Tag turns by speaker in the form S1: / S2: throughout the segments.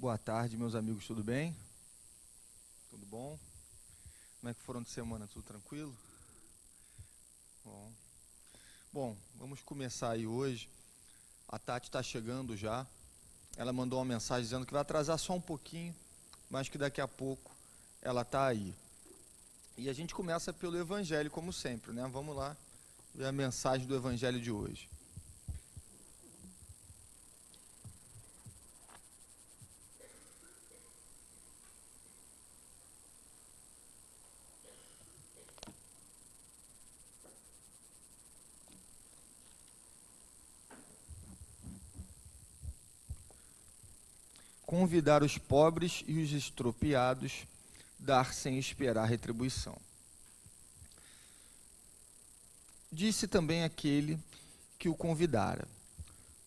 S1: Boa tarde, meus amigos, tudo bem? Tudo bom? Como é que foram de semana? Tudo tranquilo? Bom, vamos começar aí hoje. A Tati está chegando já. Ela mandou uma mensagem dizendo que vai atrasar só um pouquinho, mas que daqui a pouco ela está aí. E a gente começa pelo Evangelho, como sempre, né? Vamos lá ver a mensagem do Evangelho de hoje. Convidar os pobres e os estropiados, dar sem esperar retribuição. Disse também aquele que o convidara: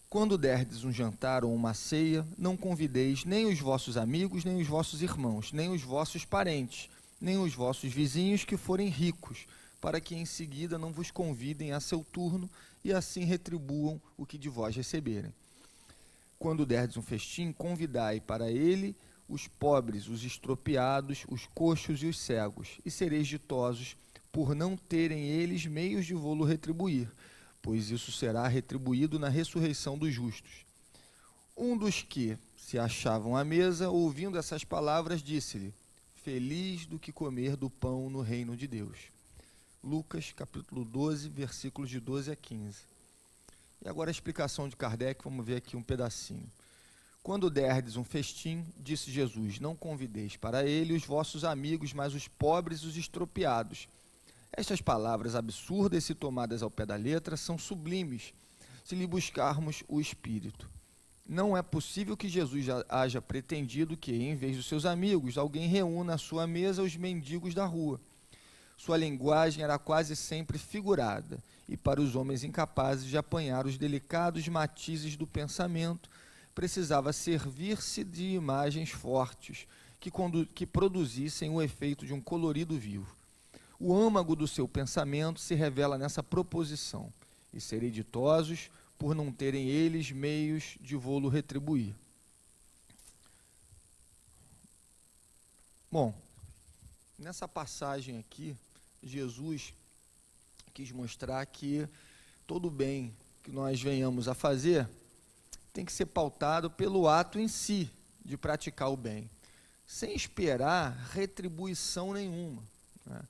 S1: quando derdes um jantar ou uma ceia, não convideis nem os vossos amigos, nem os vossos irmãos, nem os vossos parentes, nem os vossos vizinhos que forem ricos, para que em seguida não vos convidem a seu turno e assim retribuam o que de vós receberem. Quando derdes um festim, convidai para ele os pobres, os estropiados, os coxos e os cegos, e sereis ditosos por não terem eles meios de vô-lo retribuir, pois isso será retribuído na ressurreição dos justos. Um dos que se achavam à mesa, ouvindo essas palavras, disse-lhe: feliz do que comer do pão no reino de Deus. Lucas, capítulo 12, versículos de 12 a 15. E agora a explicação de Kardec, vamos ver aqui um pedacinho. Quando derdes um festim, disse Jesus, não convideis para ele os vossos amigos, mas os pobres e os estropiados. Estas palavras absurdas, se tomadas ao pé da letra, são sublimes, se lhe buscarmos o espírito. Não é possível que Jesus haja pretendido que, em vez dos seus amigos, alguém reúna à sua mesa os mendigos da rua. Sua linguagem era quase sempre figurada, e para os homens incapazes de apanhar os delicados matizes do pensamento, precisava servir-se de imagens fortes, que produzissem o efeito de um colorido vivo. O âmago do seu pensamento se revela nessa proposição, e serei ditosos por não terem eles meios de vô-lo retribuir. Bom, nessa passagem aqui, Jesus quis mostrar que todo bem que nós venhamos a fazer tem que ser pautado pelo ato em si de praticar o bem, sem esperar retribuição nenhuma, né?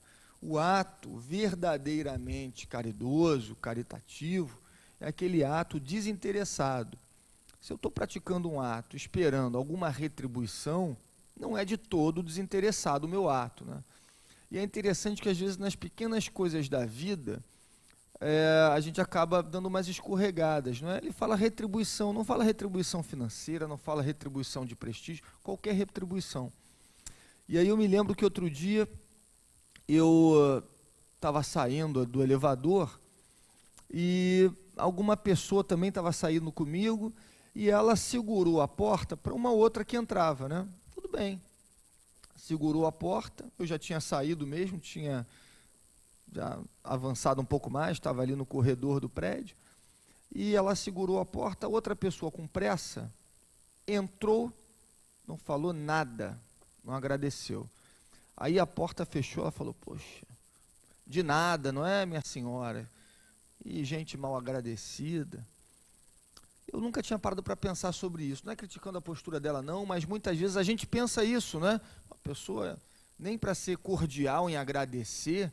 S1: O ato verdadeiramente caridoso, caritativo, é aquele ato desinteressado. Se eu estou praticando um ato esperando alguma retribuição, não é de todo desinteressado o meu ato, né? E é interessante que às vezes nas pequenas coisas da vida, a gente acaba dando umas escorregadas, não é? Ele fala retribuição, não fala retribuição financeira, não fala retribuição de prestígio, qualquer retribuição. E aí eu me lembro que outro dia eu estava saindo do elevador e alguma pessoa também estava saindo comigo e ela segurou a porta para uma outra que entrava, né? Tudo bem. Segurou a porta, eu já tinha saído mesmo, tinha já avançado um pouco mais, estava ali no corredor do prédio, e ela segurou a porta, outra pessoa com pressa entrou, não falou nada, não agradeceu. Aí a porta fechou, ela falou, poxa, de nada, não é, minha senhora? E gente mal agradecida. Eu nunca tinha parado para pensar sobre isso, não é criticando a postura dela não, mas muitas vezes a gente pensa isso, né? A pessoa, nem para ser cordial em agradecer.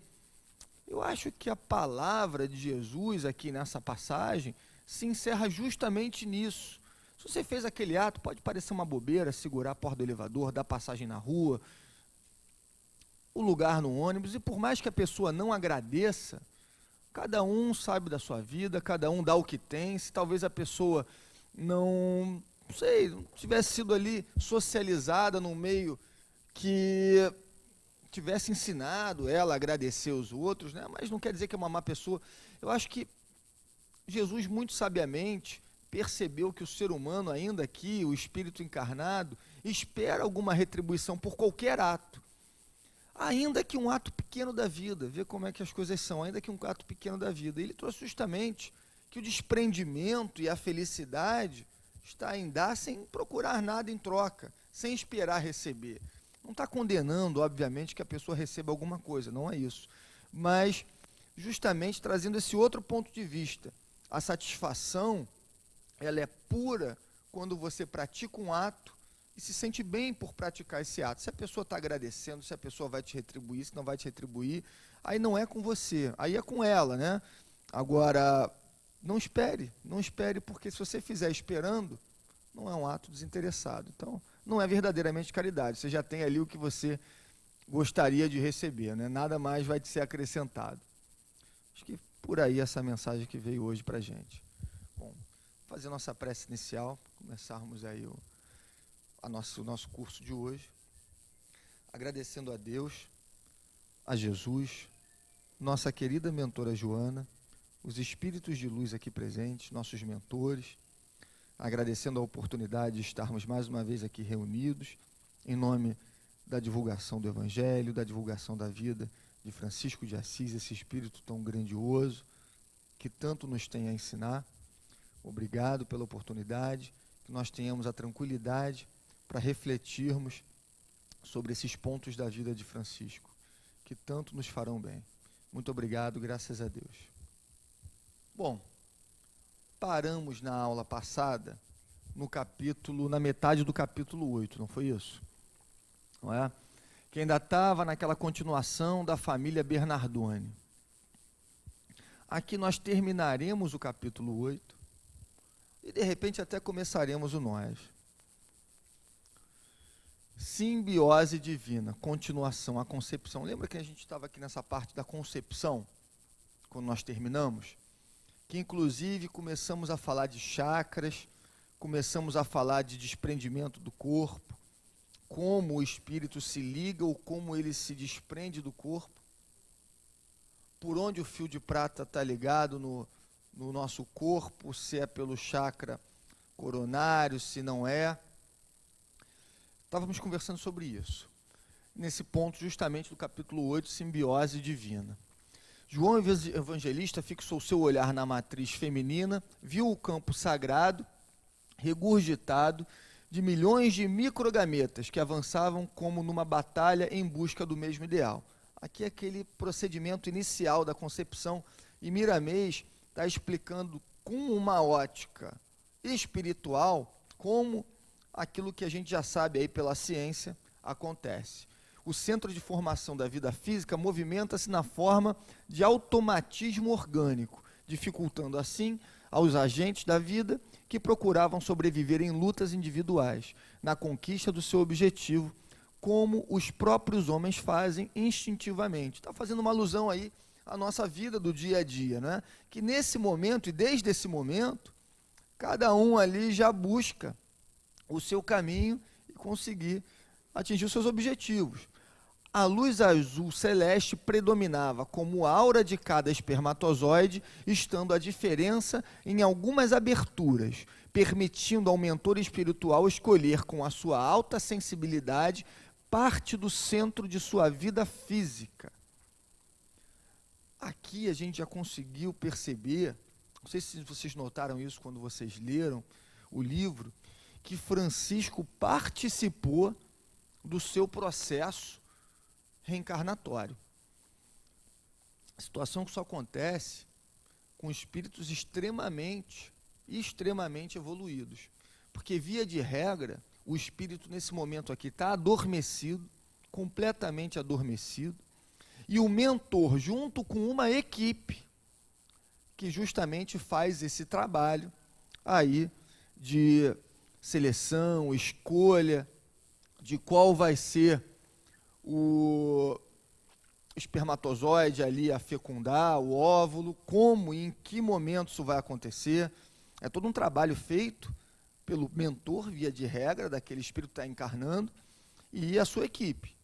S1: Eu acho que a palavra de Jesus aqui nessa passagem se encerra justamente nisso. Se você fez aquele ato, pode parecer uma bobeira, segurar a porta do elevador, dar passagem na rua, o lugar no ônibus, e por mais que a pessoa não agradeça, cada um sabe da sua vida, cada um dá o que tem. Se talvez a pessoa não tivesse sido ali socializada num meio que tivesse ensinado ela a agradecer os outros, né? Mas não quer dizer que é uma má pessoa. Eu acho que Jesus muito sabiamente percebeu que o ser humano, ainda aqui, o espírito encarnado, espera alguma retribuição por qualquer ato. Ainda que um ato pequeno da vida, vê como é que as coisas são, ainda que um ato pequeno da vida. Ele trouxe justamente que o desprendimento e a felicidade está em dar sem procurar nada em troca, sem esperar receber. Não está condenando, obviamente, que a pessoa receba alguma coisa, não é isso. Mas justamente trazendo esse outro ponto de vista. A satisfação, ela é pura quando você pratica um ato e se sente bem por praticar esse ato. Se a pessoa está agradecendo, se a pessoa vai te retribuir, se não vai te retribuir, aí não é com você, aí é com ela, né? Agora, não espere, porque se você fizer esperando, não é um ato desinteressado. Então, não é verdadeiramente caridade. Você já tem ali o que você gostaria de receber, né? Nada mais vai te ser acrescentado. Acho que por aí essa mensagem que veio hoje para a gente. Bom, fazer nossa prece inicial, começarmos aí o nosso curso de hoje, agradecendo a Deus, a Jesus, nossa querida mentora Joana, os espíritos de luz aqui presentes, nossos mentores, agradecendo a oportunidade de estarmos mais uma vez aqui reunidos, em nome da divulgação do Evangelho, da divulgação da vida de Francisco de Assis, esse espírito tão grandioso, que tanto nos tem a ensinar. Obrigado pela oportunidade, que nós tenhamos a tranquilidade para refletirmos sobre esses pontos da vida de Francisco, que tanto nos farão bem. Muito obrigado, graças a Deus. Bom, paramos na aula passada, na metade do capítulo 8, não foi isso? Não é? Que ainda estava naquela continuação da família Bernardone. Aqui nós terminaremos o capítulo 8 e de repente até começaremos o 9. Simbiose divina, continuação, a concepção. Lembra que a gente estava aqui nessa parte da concepção, quando nós terminamos? Que inclusive começamos a falar de chakras, começamos a falar de desprendimento do corpo, como o espírito se liga ou como ele se desprende do corpo, por onde o fio de prata está ligado no nosso corpo, se é pelo chakra coronário, se não é. Estávamos conversando sobre isso, nesse ponto justamente do capítulo 8, simbiose divina. João Evangelista fixou seu olhar na matriz feminina, viu o campo sagrado, regurgitado, de milhões de microgametas que avançavam como numa batalha em busca do mesmo ideal. Aqui é aquele procedimento inicial da concepção, e Miramês está explicando com uma ótica espiritual como aquilo que a gente já sabe aí pela ciência acontece. O centro de formação da vida física movimenta-se na forma de automatismo orgânico, dificultando assim aos agentes da vida que procuravam sobreviver em lutas individuais, na conquista do seu objetivo, como os próprios homens fazem instintivamente. Está fazendo uma alusão aí à nossa vida do dia a dia, né? Que nesse momento e desde esse momento, cada um ali já busca o seu caminho e conseguir atingir os seus objetivos. A luz azul celeste predominava como aura de cada espermatozoide, estando a diferença em algumas aberturas, permitindo ao mentor espiritual escolher com a sua alta sensibilidade parte do centro de sua vida física. Aqui a gente já conseguiu perceber, não sei se vocês notaram isso quando vocês leram o livro, que Francisco participou do seu processo reencarnatório. Situação que só acontece com espíritos extremamente evoluídos. Porque, via de regra, o espírito nesse momento aqui está adormecido, completamente adormecido, e o mentor, junto com uma equipe, que justamente faz esse trabalho aí de seleção, escolha, de qual vai ser o espermatozoide ali a fecundar, o óvulo, como e em que momento isso vai acontecer. É todo um trabalho feito pelo mentor, via de regra, daquele espírito que está encarnando, e a sua equipe.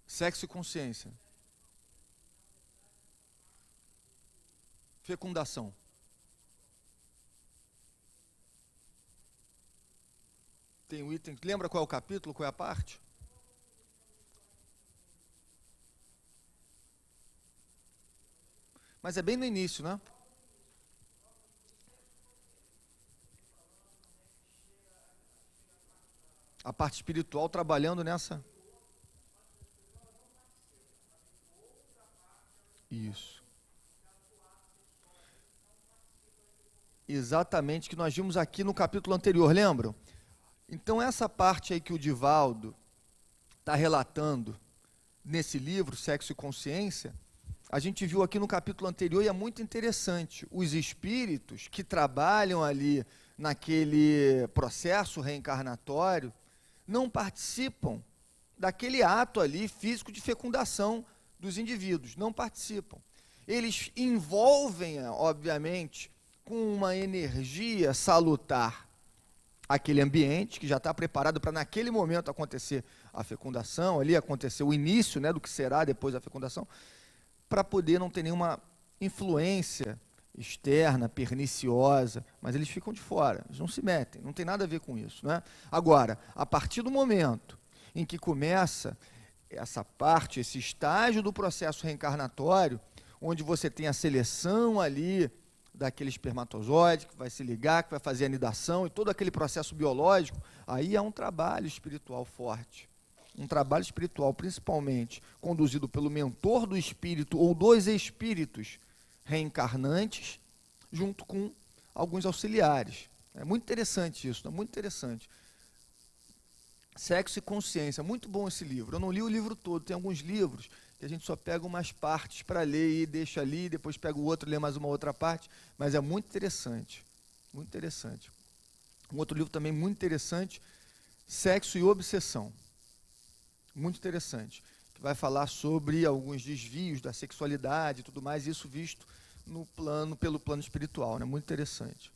S1: Sexo e consciência. Fecundação. Tem o item, lembra qual é o capítulo, qual é a parte? Mas é bem no início, né? A parte espiritual trabalhando nessa. Isso. Exatamente, que nós vimos aqui no capítulo anterior, lembram? Então, essa parte aí que o Divaldo está relatando nesse livro, Sexo e Consciência, a gente viu aqui no capítulo anterior e é muito interessante. Os espíritos que trabalham ali naquele processo reencarnatório não participam daquele ato ali físico de fecundação dos indivíduos, não participam. Eles envolvem, obviamente, com uma energia salutar aquele ambiente que já está preparado para naquele momento acontecer a fecundação, ali acontecer o início, né, do que será depois da fecundação, para poder não ter nenhuma influência externa, perniciosa, mas eles ficam de fora, eles não se metem, não tem nada a ver com isso, né? Agora, a partir do momento em que começa essa parte, esse estágio do processo reencarnatório, onde você tem a seleção ali daquele espermatozoide que vai se ligar, que vai fazer a anidação e todo aquele processo biológico, aí é um trabalho espiritual forte. Um trabalho espiritual, principalmente, conduzido pelo mentor do espírito ou dos espíritos reencarnantes, junto com alguns auxiliares. É muito interessante isso, é muito interessante. Sexo e Consciência, muito bom esse livro. Eu não li o livro todo, tem alguns livros que a gente só pega umas partes para ler e deixa ali, depois pega o outro, lê mais uma outra parte, mas é muito interessante, muito interessante. Um outro livro também muito interessante, Sexo e Obsessão, muito interessante, que vai falar sobre alguns desvios da sexualidade e tudo mais, isso visto no plano, pelo plano espiritual, né? Muito interessante.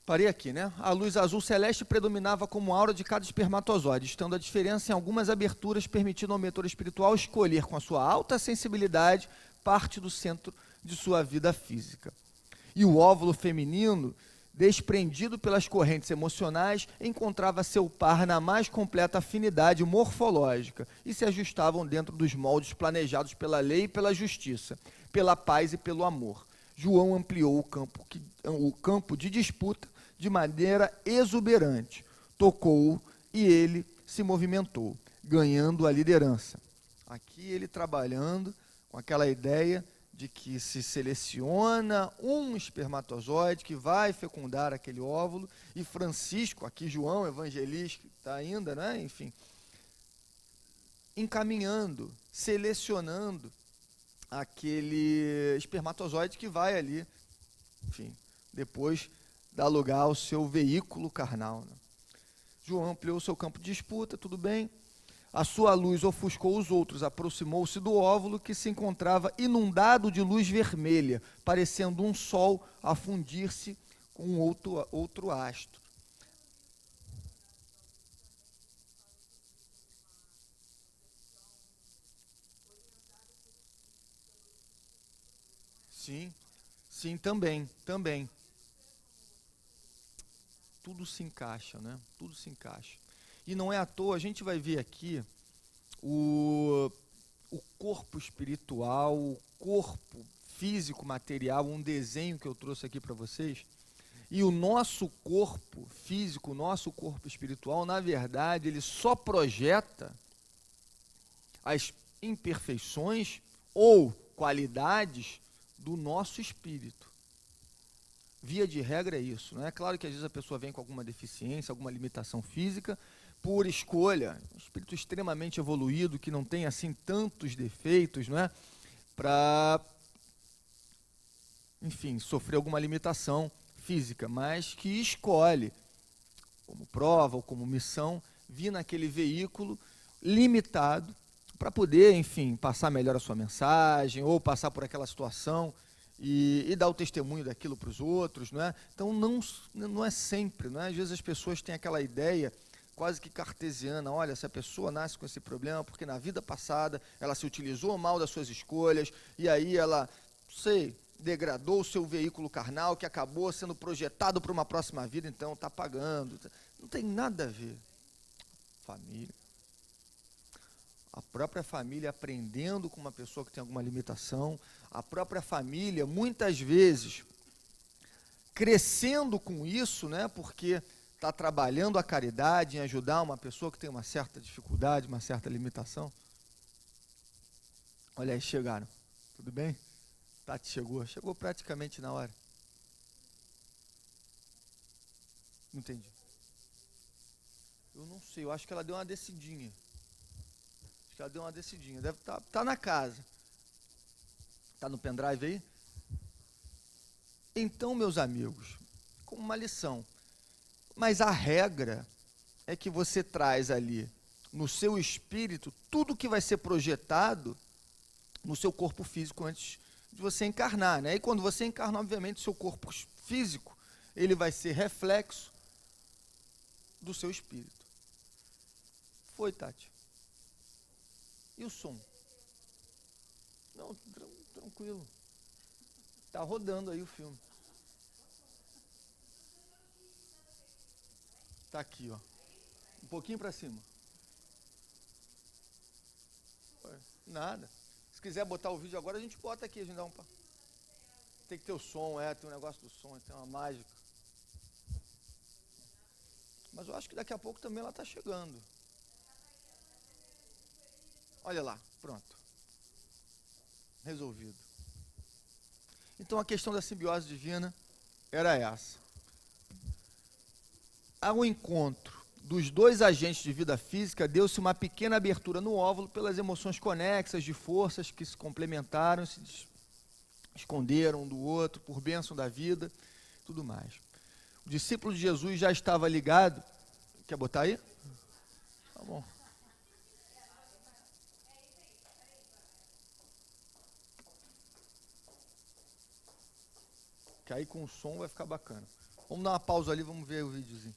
S1: Parei aqui, né? A luz azul celeste predominava como aura de cada espermatozoide, estando a diferença em algumas aberturas, permitindo ao mentor espiritual escolher com a sua alta sensibilidade parte do centro de sua vida física. E o óvulo feminino, desprendido pelas correntes emocionais, encontrava seu par na mais completa afinidade morfológica e se ajustavam dentro dos moldes planejados pela lei e pela justiça, pela paz e pelo amor. João ampliou o campo de disputa de maneira exuberante. Tocou-o e ele se movimentou, ganhando a liderança. Aqui ele trabalhando com aquela ideia de que se seleciona um espermatozoide que vai fecundar aquele óvulo, e Francisco, aqui João, evangelista, está ainda, né? Enfim, encaminhando, selecionando aquele espermatozoide que vai ali, enfim, depois dar lugar ao seu veículo carnal, né? João ampliou o seu campo de disputa, tudo bem. A sua luz ofuscou os outros, aproximou-se do óvulo que se encontrava inundado de luz vermelha, parecendo um sol a fundir-se com outro astro. Sim, sim, também. Tudo se encaixa, né? Tudo se encaixa. E não é à toa, a gente vai ver aqui o corpo espiritual, o corpo físico, material, um desenho que eu trouxe aqui para vocês. E o nosso corpo físico, o nosso corpo espiritual, na verdade, ele só projeta as imperfeições ou qualidades do nosso espírito. Via de regra é isso, não é? Claro que às vezes a pessoa vem com alguma deficiência, alguma limitação física, por escolha, um espírito extremamente evoluído, que não tem assim tantos defeitos, não é? Para, enfim, sofrer alguma limitação física, mas que escolhe, como prova ou como missão, vir naquele veículo limitado para poder, enfim, passar melhor a sua mensagem ou passar por aquela situação e dar o testemunho daquilo para os outros, não é? Então não é sempre, não é? Às vezes as pessoas têm aquela ideia quase que cartesiana, olha, se a pessoa nasce com esse problema porque na vida passada ela se utilizou mal das suas escolhas e aí ela, não sei, degradou o seu veículo carnal que acabou sendo projetado para uma próxima vida, então está pagando. Não tem nada a ver. Família. a própria família aprendendo com uma pessoa que tem alguma limitação, a própria família, muitas vezes, crescendo com isso, né, porque está trabalhando a caridade em ajudar uma pessoa que tem uma certa dificuldade, uma certa limitação. Olha aí, chegaram. Tudo bem? Tati chegou praticamente na hora. Não entendi. Eu não sei, eu acho que ela deu uma descidinha. Deve estar na casa. Está no pendrive aí? Então, meus amigos, como uma lição. Mas a regra é que você traz ali, no seu espírito, tudo que vai ser projetado no seu corpo físico antes de você encarnar, né? E quando você encarna, obviamente, o seu corpo físico, ele vai ser reflexo do seu espírito. Foi, Tati? E o som? Não, tranquilo. Tá rodando aí o filme. Tá aqui, ó. Um pouquinho para cima. Nada. Se quiser botar o vídeo agora, a gente bota aqui, a gente dá um... Tem que ter o som, tem um negócio do som, tem uma mágica. Mas eu acho que daqui a pouco também ela está chegando. Olha lá, pronto. Resolvido. Então a questão da simbiose divina era essa. Ao encontro dos dois agentes de vida física, deu-se uma pequena abertura no óvulo pelas emoções conexas de forças que se complementaram, se esconderam um do outro, por bênção da vida, tudo mais. O discípulo de Jesus já estava ligado. Quer botar aí? Tá bom. Que aí com o som vai ficar bacana. Vamos dar uma pausa ali, vamos ver o videozinho.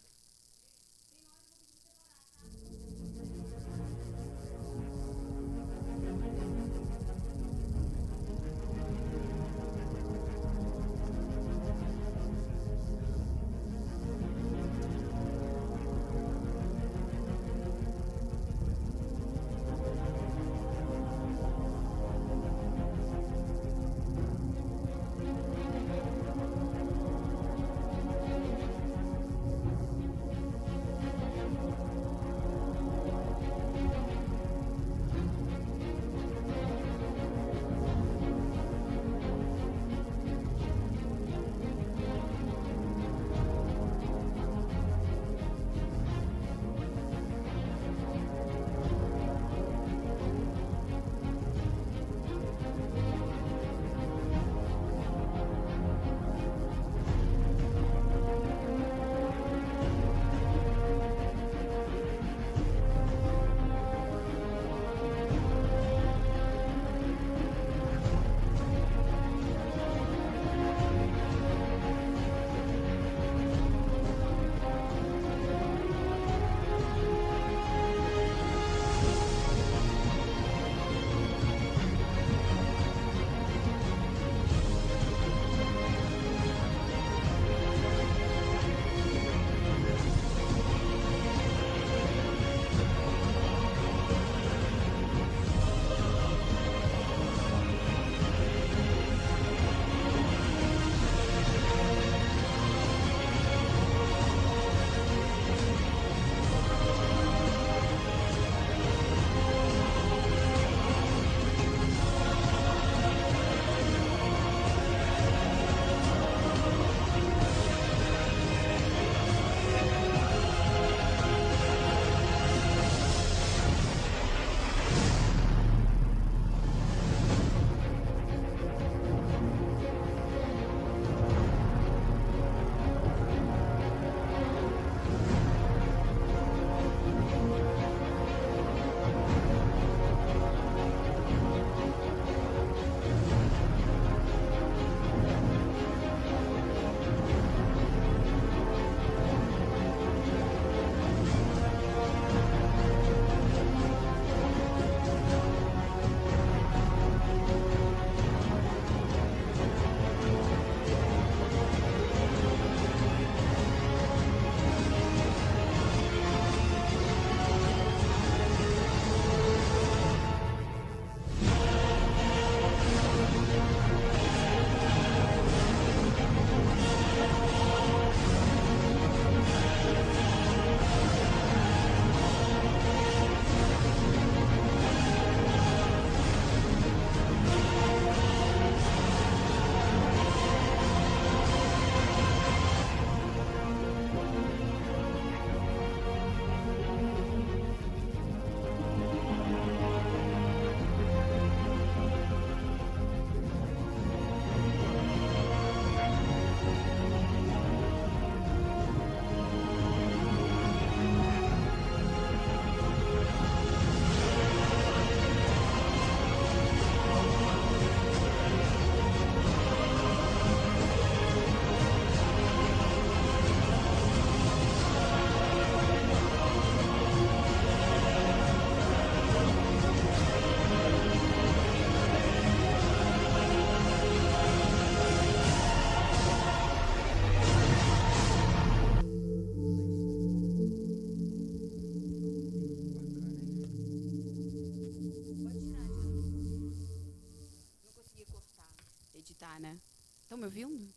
S2: né? Estão me ouvindo?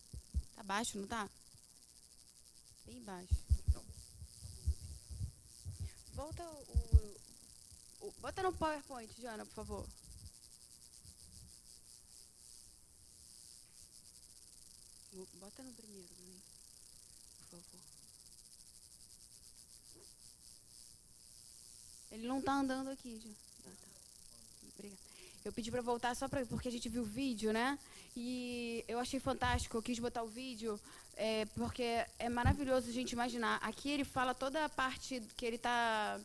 S2: Tá baixo, não tá? Bem baixo. Volta bota no PowerPoint, Jana, por favor. Bota no primeiro, né? Por favor. Ele não tá andando aqui, já. Ah, tá. Obrigada. Eu pedi para voltar só porque a gente viu o vídeo, né? E eu achei fantástico, eu quis botar o vídeo, porque é maravilhoso a gente imaginar. Aqui ele fala toda a parte que ele está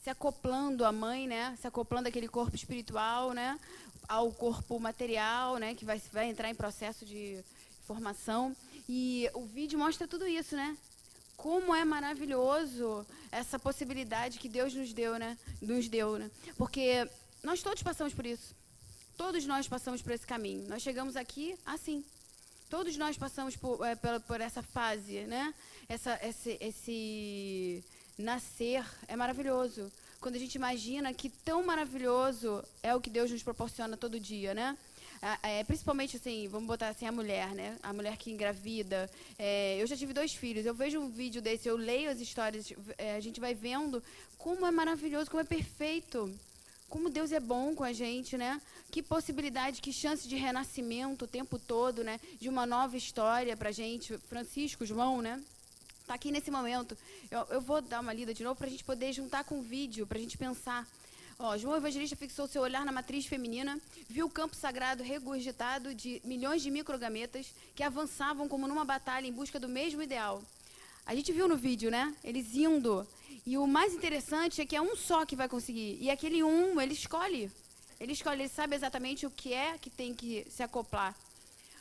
S2: se acoplando à mãe, né? Se acoplando àquele corpo espiritual, né? Ao corpo material, né? Que vai entrar em processo de formação. E o vídeo mostra tudo isso, né? Como é maravilhoso essa possibilidade que Deus nos deu, né? Porque nós todos passamos por isso. Todos nós passamos por esse caminho. Nós chegamos aqui assim. Todos nós passamos por essa fase, né? Esse nascer é maravilhoso. Quando a gente imagina que tão maravilhoso é o que Deus nos proporciona todo dia, né? Principalmente assim, vamos botar assim, a mulher, né? A mulher que engravida. Eu já tive 2 filhos, eu vejo um vídeo desse, eu leio as histórias, a gente vai vendo como é maravilhoso, como é perfeito. Como Deus é bom com a gente, né? Que possibilidade, que chance de renascimento o tempo todo, né? De uma nova história pra gente. Francisco, João, né? Tá aqui nesse momento. Eu vou dar uma lida de novo pra gente poder juntar com o vídeo, pra gente pensar. João Evangelista fixou seu olhar na matriz feminina, viu o campo sagrado regurgitado de milhões de microgametas que avançavam como numa batalha em busca do mesmo ideal. A gente viu no vídeo, né? Eles indo. E o mais interessante é que é um só que vai conseguir. E aquele ele escolhe. Ele sabe exatamente o que é que tem que se acoplar.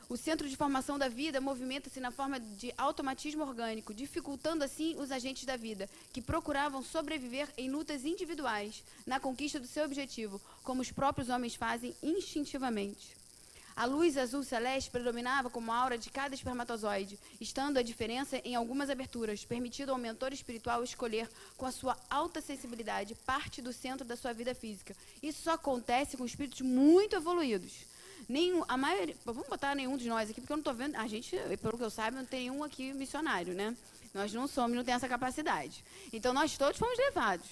S2: O centro de formação da vida movimenta-se na forma de automatismo orgânico, dificultando assim os agentes da vida, que procuravam sobreviver em lutas individuais, na conquista do seu objetivo, como os próprios homens fazem instintivamente. A luz azul celeste predominava como aura de cada espermatozoide, estando a diferença em algumas aberturas, permitindo ao mentor espiritual escolher, com a sua alta sensibilidade, parte do centro da sua vida física. Isso só acontece com espíritos muito evoluídos. A maioria, vamos botar nenhum de nós aqui, porque eu não estou vendo, a gente, pelo que eu saiba, não tem nenhum aqui missionário, né? Nós não não temos essa capacidade. Então, nós todos fomos levados.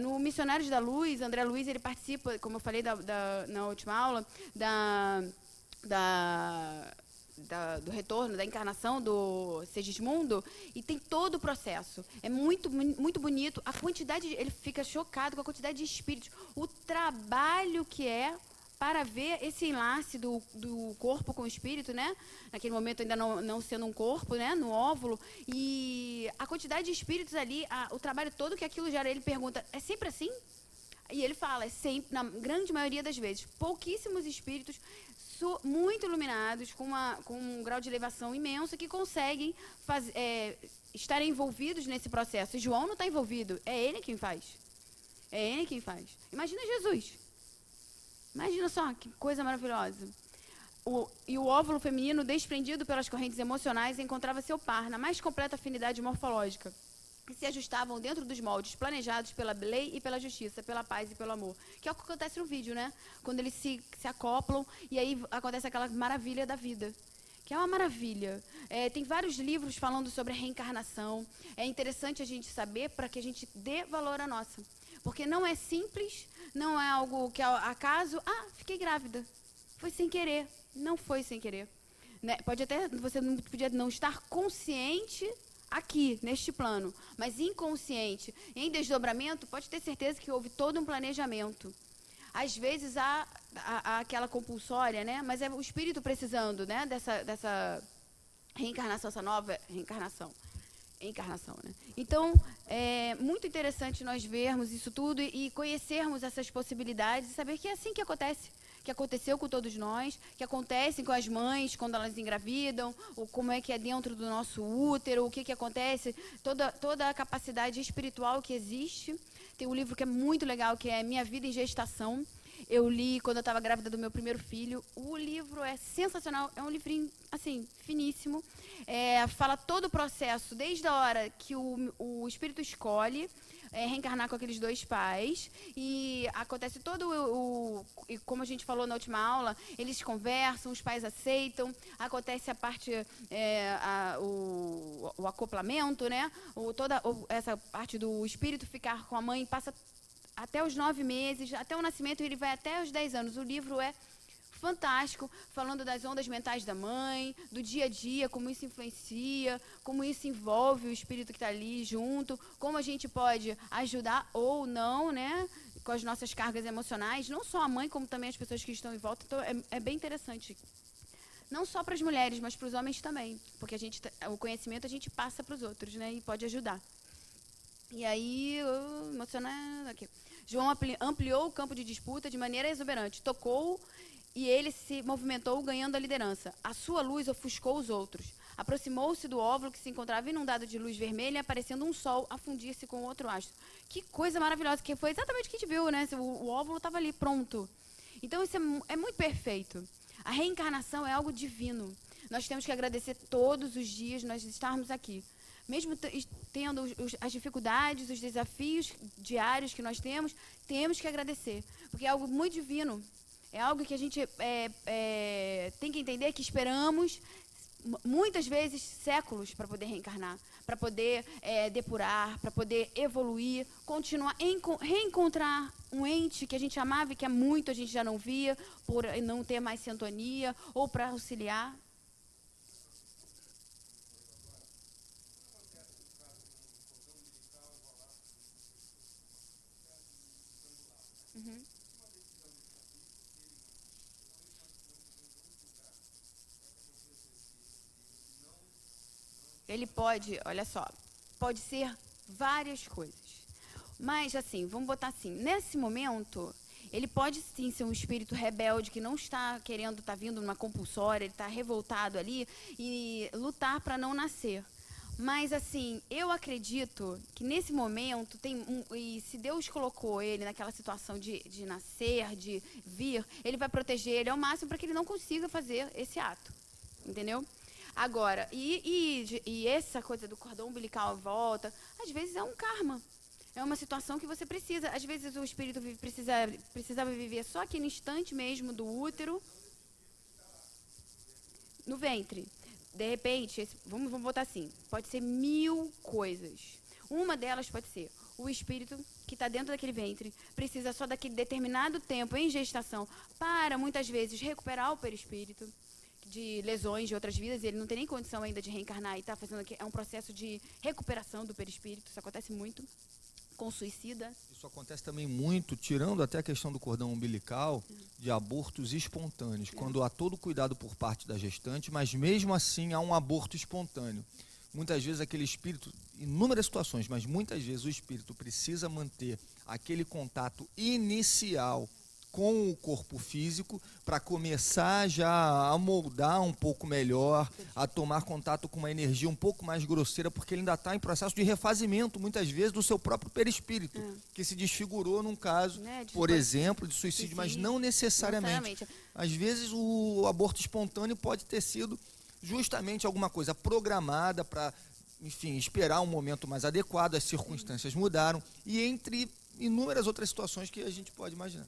S2: No Missionários da Luz, André Luiz, ele participa, como eu falei na última aula, do retorno, da encarnação do Segismundo, e tem todo o processo. É muito, muito bonito. A quantidade, ele fica chocado com a quantidade de espíritos. O trabalho que é para ver esse enlace do corpo com o espírito, né? Naquele momento ainda não sendo um corpo, né? No óvulo. E a quantidade de espíritos ali, o trabalho todo que aquilo gera, ele pergunta, é sempre assim? E ele fala, é sempre, na grande maioria das vezes. Pouquíssimos espíritos muito iluminados, com um grau de elevação imenso, que conseguem estar envolvidos nesse processo. E João não está envolvido, é ele quem faz. É ele quem faz. Imagina Jesus. Imagina só, que coisa maravilhosa. E o óvulo feminino, desprendido pelas correntes emocionais, encontrava seu par na mais completa afinidade morfológica, que se ajustavam dentro dos moldes planejados pela lei e pela justiça, pela paz e pelo amor. Que é o que acontece no vídeo, né? Quando eles se acoplam e aí acontece aquela maravilha da vida. Que é uma maravilha. Tem vários livros falando sobre a reencarnação. É interessante a gente saber para que a gente dê valor à nossa. Porque não é simples, não é algo que é acaso. Fiquei grávida. Foi sem querer. Não foi sem querer. Né? Você não podia não estar consciente aqui, neste plano, mas inconsciente, em desdobramento, pode ter certeza que houve todo um planejamento. Às vezes há aquela compulsória, né? Mas é o espírito precisando, né? Dessa reencarnação, essa nova reencarnação. Encarnação, né? Então, é muito interessante nós vermos isso tudo e conhecermos essas possibilidades e saber que é assim que acontece. Que aconteceu com todos nós, que acontece com as mães quando elas engravidam, ou como é que é dentro do nosso útero, o que acontece, toda a capacidade espiritual que existe. Tem um livro que é muito legal, que é Minha Vida em Gestação. Eu li quando eu estava grávida do meu primeiro filho. O livro é sensacional. É um livrinho, assim, finíssimo. Fala todo o processo, desde a hora que o espírito escolhe reencarnar com aqueles dois pais. E acontece e como a gente falou na última aula, eles conversam, os pais aceitam. Acontece a parte, o acoplamento, né? Essa parte do espírito ficar com a mãe passa até os 9 meses, até o nascimento, ele vai até os 10 anos. O livro é fantástico, falando das ondas mentais da mãe, do dia a dia, como isso influencia, como isso envolve o espírito que está ali junto, como a gente pode ajudar ou não, né, com as nossas cargas emocionais, não só a mãe, como também as pessoas que estão em volta. Então, é bem interessante. Não só para as mulheres, mas para os homens também, porque o conhecimento a gente passa para os outros, né, e pode ajudar. E aí, emocionada aqui. João ampliou o campo de disputa de maneira exuberante. Tocou e ele se movimentou ganhando a liderança. A sua luz ofuscou os outros. Aproximou-se do óvulo que se encontrava inundado de luz vermelha, aparecendo um sol a fundir-se com outro astro. Que coisa maravilhosa, que foi exatamente o que a gente viu, né? O óvulo estava ali, pronto. Então, isso é muito perfeito. A reencarnação é algo divino. Nós temos que agradecer todos os dias nós estarmos aqui. Mesmo tendo as dificuldades, os desafios diários que nós temos que agradecer. Porque é algo muito divino. É algo que a gente tem que entender que esperamos, muitas vezes, séculos para poder reencarnar, para poder depurar, para poder evoluir, continuar, reencontrar um ente que a gente amava e que há muito a gente já não via, por não ter mais sintonia, ou para auxiliar. Uhum. Ele pode, olha só, pode ser várias coisas. Mas, assim, vamos botar assim, nesse momento, ele pode sim ser um espírito rebelde que não está querendo, está vindo numa compulsória, ele está revoltado ali e lutar para não nascer. Mas, assim, eu acredito que nesse momento, e se Deus colocou ele naquela situação de nascer, de vir, ele vai proteger ele ao máximo para que ele não consiga fazer esse ato, entendeu? Agora, e essa coisa do cordão umbilical à volta, às vezes é um karma. É uma situação que você precisa. Às vezes o espírito precisava viver só aquele instante mesmo do útero, no ventre. De repente, vamos botar assim, pode ser 1000 coisas. Uma delas pode ser o espírito que está dentro daquele ventre, precisa só daquele determinado tempo em gestação para, muitas vezes, recuperar o perispírito de lesões de outras vidas, e ele não tem nem condição ainda de reencarnar e está fazendo aqui, é um processo de recuperação do perispírito. Isso acontece muito com suicida.
S1: Isso acontece também muito, tirando até a questão do cordão umbilical, de abortos espontâneos, quando há todo cuidado por parte da gestante, mas mesmo assim há um aborto espontâneo. Muitas vezes aquele espírito, inúmeras situações, mas muitas vezes o espírito precisa manter aquele contato inicial com o corpo físico para começar já a moldar um pouco melhor, a tomar contato com uma energia um pouco mais grosseira, porque ele ainda está em processo de refazimento, muitas vezes, do seu próprio perispírito, que se desfigurou num caso, por exemplo, de suicídio, mas não necessariamente. Às vezes o aborto espontâneo pode ter sido justamente alguma coisa programada para, enfim, esperar um momento mais adequado, as circunstâncias mudaram, e entre inúmeras outras situações que a gente pode imaginar.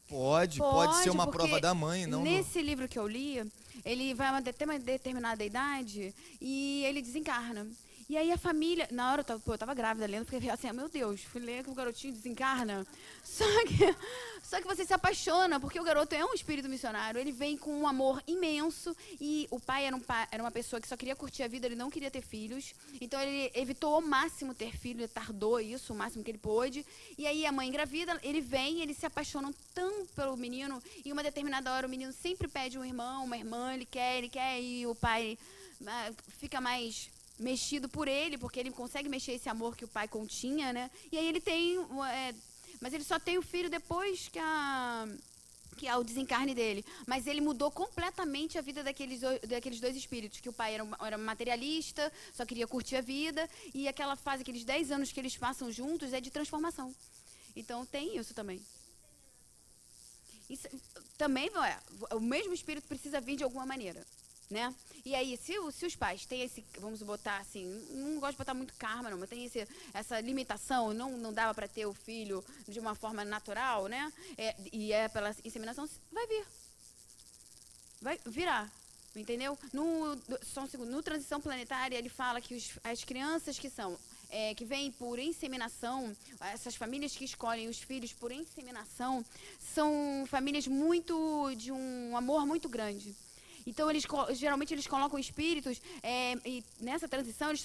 S1: Pode ser uma prova da mãe. Não
S2: nesse livro que eu li, ele vai até uma determinada idade e ele desencarna. E aí a família, na hora eu tava grávida lendo, fiquei assim, meu Deus, fui ler que o garotinho desencarna. Só que você se apaixona, porque o garoto é um espírito missionário, ele vem com um amor imenso, e o pai era uma pessoa que só queria curtir a vida, ele não queria ter filhos, então ele evitou ao máximo ter filho, ele tardou isso, o máximo que ele pôde, e aí a mãe engravida, ele vem, eles se apaixonam tanto pelo menino, e uma determinada hora o menino sempre pede um irmão, uma irmã, ele quer, e o pai fica mais mexido por ele, porque ele consegue mexer esse amor que o pai continha, né? E aí ele tem, mas ele só tem o filho depois que há o desencarne dele. Mas ele mudou completamente a vida daqueles dois espíritos, que o pai era materialista, só queria curtir a vida, e aquela fase, aqueles 10 anos que eles passam juntos, é de transformação. Então tem isso também. Isso, também o mesmo espírito precisa vir de alguma maneira, né? E aí, se os pais têm esse, vamos botar assim, não gosto de botar muito karma, não, mas tem essa limitação, não dava para ter o filho de uma forma natural, né? E é pela inseminação, vai vir. Vai virar, entendeu? Só um segundo, no Transição Planetária, ele fala que as crianças que vêm por inseminação, essas famílias que escolhem os filhos por inseminação, são famílias de um amor muito grande. Então, geralmente eles colocam espíritos, e nessa transição eles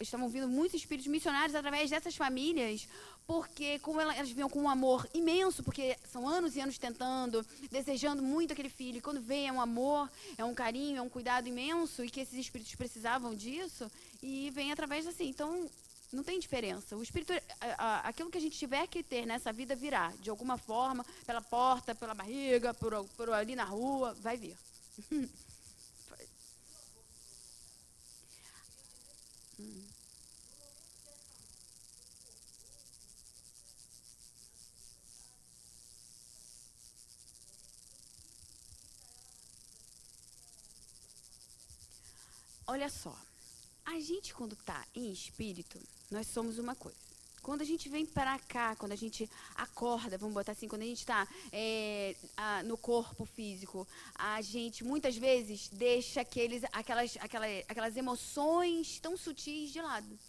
S2: estavam vindo muitos espíritos missionários através dessas famílias, porque como elas vinham com um amor imenso, porque são anos e anos tentando, desejando muito aquele filho, e quando vem é um amor, é um carinho, é um cuidado imenso, e que esses espíritos precisavam disso, e vem através assim. Então, não tem diferença. O espírito, aquilo que a gente tiver que ter nessa vida virá, de alguma forma, pela porta, pela barriga, por ali na rua, vai vir. Olha só, a gente quando está em espírito, nós somos uma coisa. Quando a gente vem para cá, quando a gente acorda, vamos botar assim, quando a gente está no corpo físico, a gente muitas vezes deixa aquelas emoções tão sutis de lado.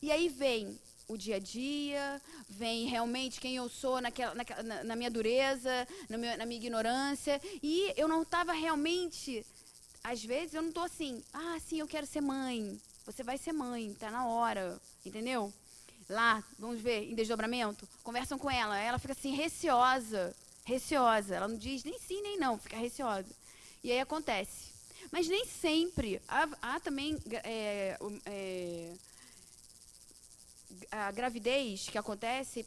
S2: E aí vem o dia a dia, vem realmente quem eu sou na minha dureza, na minha ignorância, e eu não estava realmente, às vezes eu não estou assim, sim, eu quero ser mãe. Você vai ser mãe, tá na hora, entendeu? Lá, vamos ver, em desdobramento, conversam com ela fica assim, receosa, ela não diz nem sim nem não, fica receosa. E aí acontece. Mas nem sempre, há também a gravidez que acontece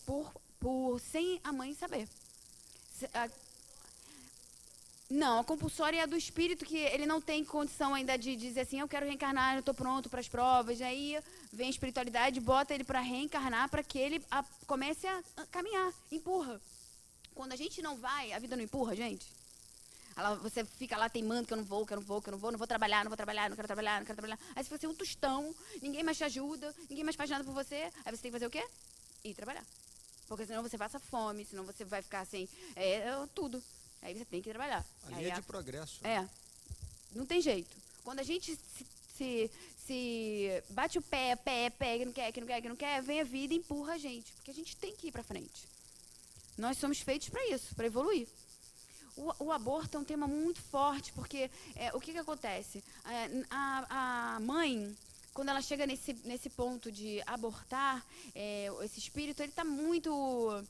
S2: sem a mãe saber. Não, a compulsória é a do espírito, que ele não tem condição ainda de dizer assim, eu quero reencarnar, eu estou pronto para as provas. Aí vem a espiritualidade, bota ele para reencarnar, para que ele comece a caminhar, empurra. Quando a gente não vai, a vida não empurra, gente. Você fica lá teimando que eu não vou trabalhar, não quero trabalhar. Aí você fica assim, um tostão, ninguém mais te ajuda, ninguém mais faz nada por você. Aí você tem que fazer o quê? Ir trabalhar. Porque senão você passa fome, senão você vai ficar assim, tudo. Aí você tem que trabalhar.
S1: Ali é de progresso.
S2: Não tem jeito. Quando a gente se bate o pé, que não quer, vem a vida e empurra a gente. Porque a gente tem que ir pra frente. Nós somos feitos para isso, para evoluir. O aborto é um tema muito forte, porque o que acontece? A mãe, quando ela chega nesse ponto de abortar, esse espírito, ele está muito...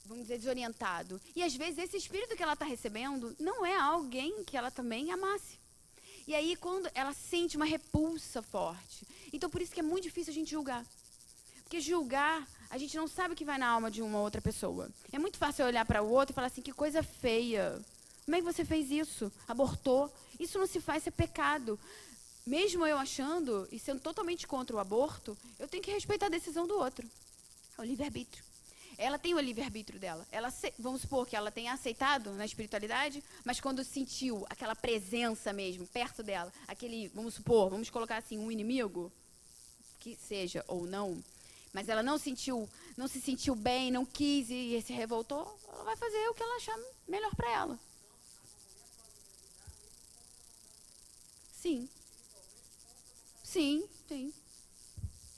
S2: vamos dizer, desorientado. E às vezes esse espírito que ela está recebendo não é alguém que ela também amasse. E aí quando ela sente uma repulsa forte. Então por isso que é muito difícil a gente julgar. Porque julgar, a gente não sabe o que vai na alma de uma outra pessoa. É muito fácil olhar para o outro e falar assim, que coisa feia. Como é que você fez isso? Abortou? Isso não se faz, isso é pecado. Mesmo eu achando e sendo totalmente contra o aborto, eu tenho que respeitar a decisão do outro. É o livre-arbítrio. Ela tem o livre-arbítrio dela. Vamos supor que ela tenha aceitado na espiritualidade, mas quando sentiu aquela presença mesmo, perto dela, vamos colocar assim, um inimigo, que seja ou não, mas ela não se sentiu bem, não quis e se revoltou, ela vai fazer o que ela achar melhor para ela. Sim. Sim.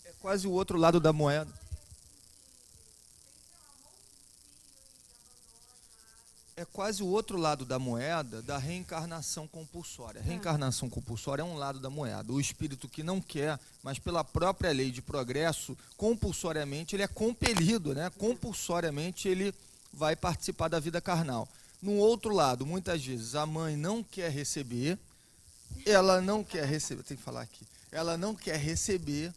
S1: É quase o outro lado da moeda. É quase o outro lado da moeda da reencarnação compulsória. A reencarnação compulsória é um lado da moeda. O espírito que não quer, mas pela própria lei de progresso, compulsoriamente ele é compelido, né? Compulsoriamente ele vai participar da vida carnal. No outro lado, muitas vezes a mãe não quer receber, ela não quer receber, tem que falar aqui, ela não quer receber,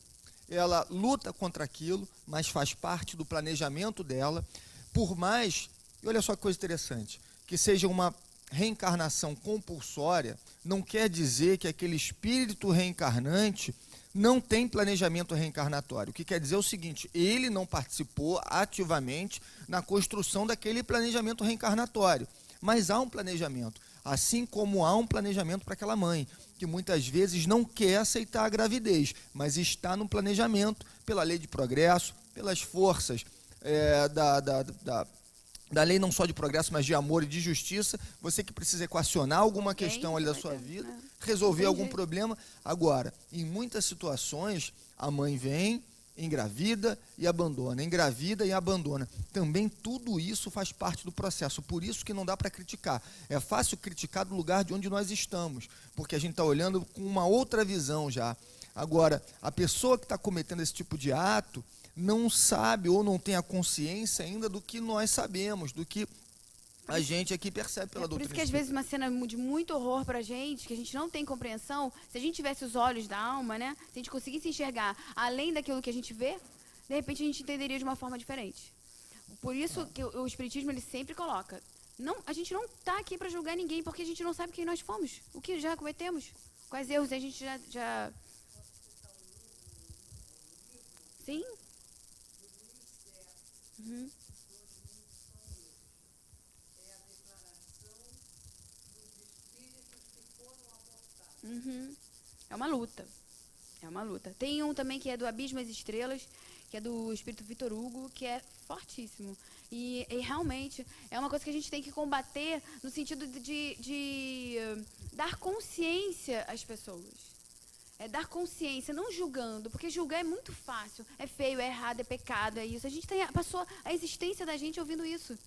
S1: ela luta contra aquilo, mas faz parte do planejamento dela, por mais... E olha só que coisa interessante, que seja uma reencarnação compulsória, não quer dizer que aquele espírito reencarnante não tem planejamento reencarnatório. O que quer dizer o seguinte, ele não participou ativamente na construção daquele planejamento reencarnatório, mas há um planejamento, assim como há um planejamento para aquela mãe, que muitas vezes não quer aceitar a gravidez, mas está no planejamento pela lei de progresso, pelas forças da lei não só de progresso, mas de amor e de justiça, você que precisa equacionar alguma questão ali da sua vida, resolver algum problema. Agora, em muitas situações, a mãe vem, engravida e abandona. Também tudo isso faz parte do processo, por isso que não dá para criticar. É fácil criticar do lugar de onde nós estamos, porque a gente está olhando com uma outra visão já. Agora, a pessoa que está cometendo esse tipo de ato, não sabe ou não tem a consciência ainda do que nós sabemos, do que a gente aqui percebe pela doutrina.
S2: Por isso que às vezes uma cena de muito horror pra gente, que a gente não tem compreensão, se a gente tivesse os olhos da alma, né? Se a gente conseguisse enxergar além daquilo que a gente vê, de repente a gente entenderia de uma forma diferente. Por isso que o Espiritismo ele sempre coloca, a gente não está aqui para julgar ninguém, porque a gente não sabe quem nós fomos, o que já cometemos, quais erros a gente já... Sim. Uhum. Uhum. É uma luta. É uma luta. Tem um também que é do Abismo às Estrelas, que é do espírito Vitor Hugo, que é fortíssimo. E realmente é uma coisa que a gente tem que combater no sentido de dar consciência às pessoas. É dar consciência, não julgando, porque julgar é muito fácil. É feio, é errado, é pecado, é isso. A gente passou a existência da gente ouvindo isso.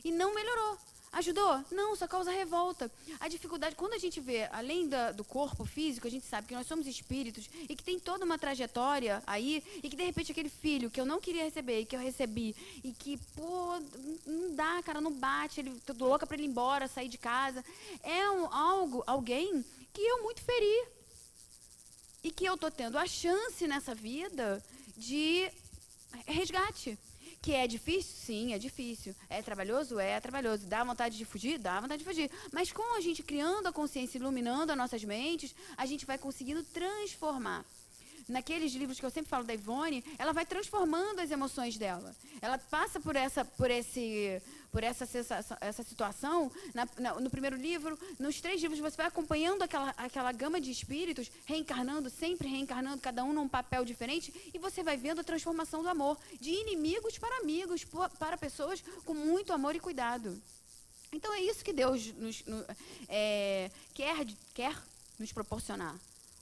S2: E não melhorou. Ajudou? Não, só causa revolta. A dificuldade, quando a gente vê, além do corpo físico, a gente sabe que nós somos espíritos e que tem toda uma trajetória aí, e que de repente aquele filho que eu não queria receber e que eu recebi, e que, pô, não dá, cara, não bate, tô louca pra ele ir embora, sair de casa. É alguém que eu muito feri. E que eu tô tendo a chance nessa vida de resgate. Que é difícil? Sim, é difícil. É trabalhoso? É trabalhoso. Dá vontade de fugir? Dá vontade de fugir. Mas com a gente criando a consciência, iluminando as nossas mentes, a gente vai conseguindo transformar. Naqueles livros que eu sempre falo da Ivone, ela vai transformando as emoções dela. Ela passa por essa situação. No primeiro livro, nos 3 livros, você vai acompanhando aquela gama de espíritos, sempre reencarnando, cada um num papel diferente, e você vai vendo a transformação do amor, de inimigos para amigos, para pessoas com muito amor e cuidado. Então é isso que Deus quer nos proporcionar.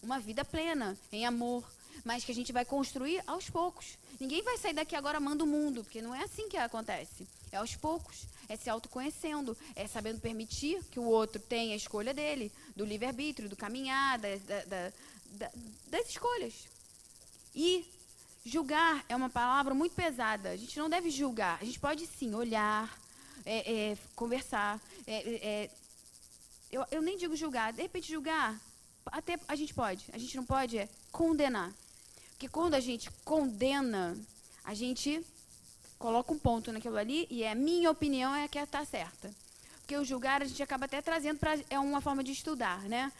S2: Uma vida plena, em amor, mas que a gente vai construir aos poucos. Ninguém vai sair daqui agora amando o mundo, porque não é assim que acontece. É aos poucos, é se autoconhecendo, é sabendo permitir que o outro tenha a escolha dele, do livre-arbítrio, do caminhar, das escolhas. E julgar é uma palavra muito pesada. A gente não deve julgar. A gente pode, sim, olhar, conversar. Eu nem digo julgar. De repente, julgar... Até a gente não pode condenar. Porque quando a gente condena, a gente coloca um ponto naquilo ali e a minha opinião é a que está certa. Porque o julgar a gente acaba até trazendo é uma forma de estudar, né?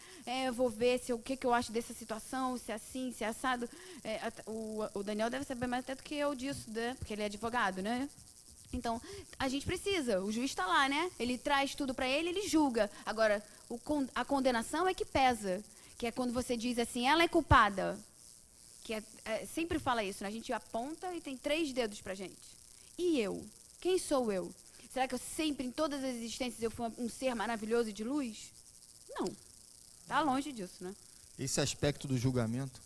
S2: Eu vou ver o que eu acho dessa situação, se é assim, se é assado. O Daniel deve saber mais até do que eu disso, né? Porque ele é advogado, né? Então, a gente precisa, o juiz está lá, né? Ele traz tudo para ele julga. Agora, a condenação é que pesa, que é quando você diz assim, ela é culpada. Que sempre fala isso, né? A gente aponta e tem 3 dedos pra gente. E eu? Quem sou eu? Será que eu sempre, em todas as existências, eu fui um ser maravilhoso e de luz? Não. Está longe disso, né?
S1: Esse aspecto do julgamento...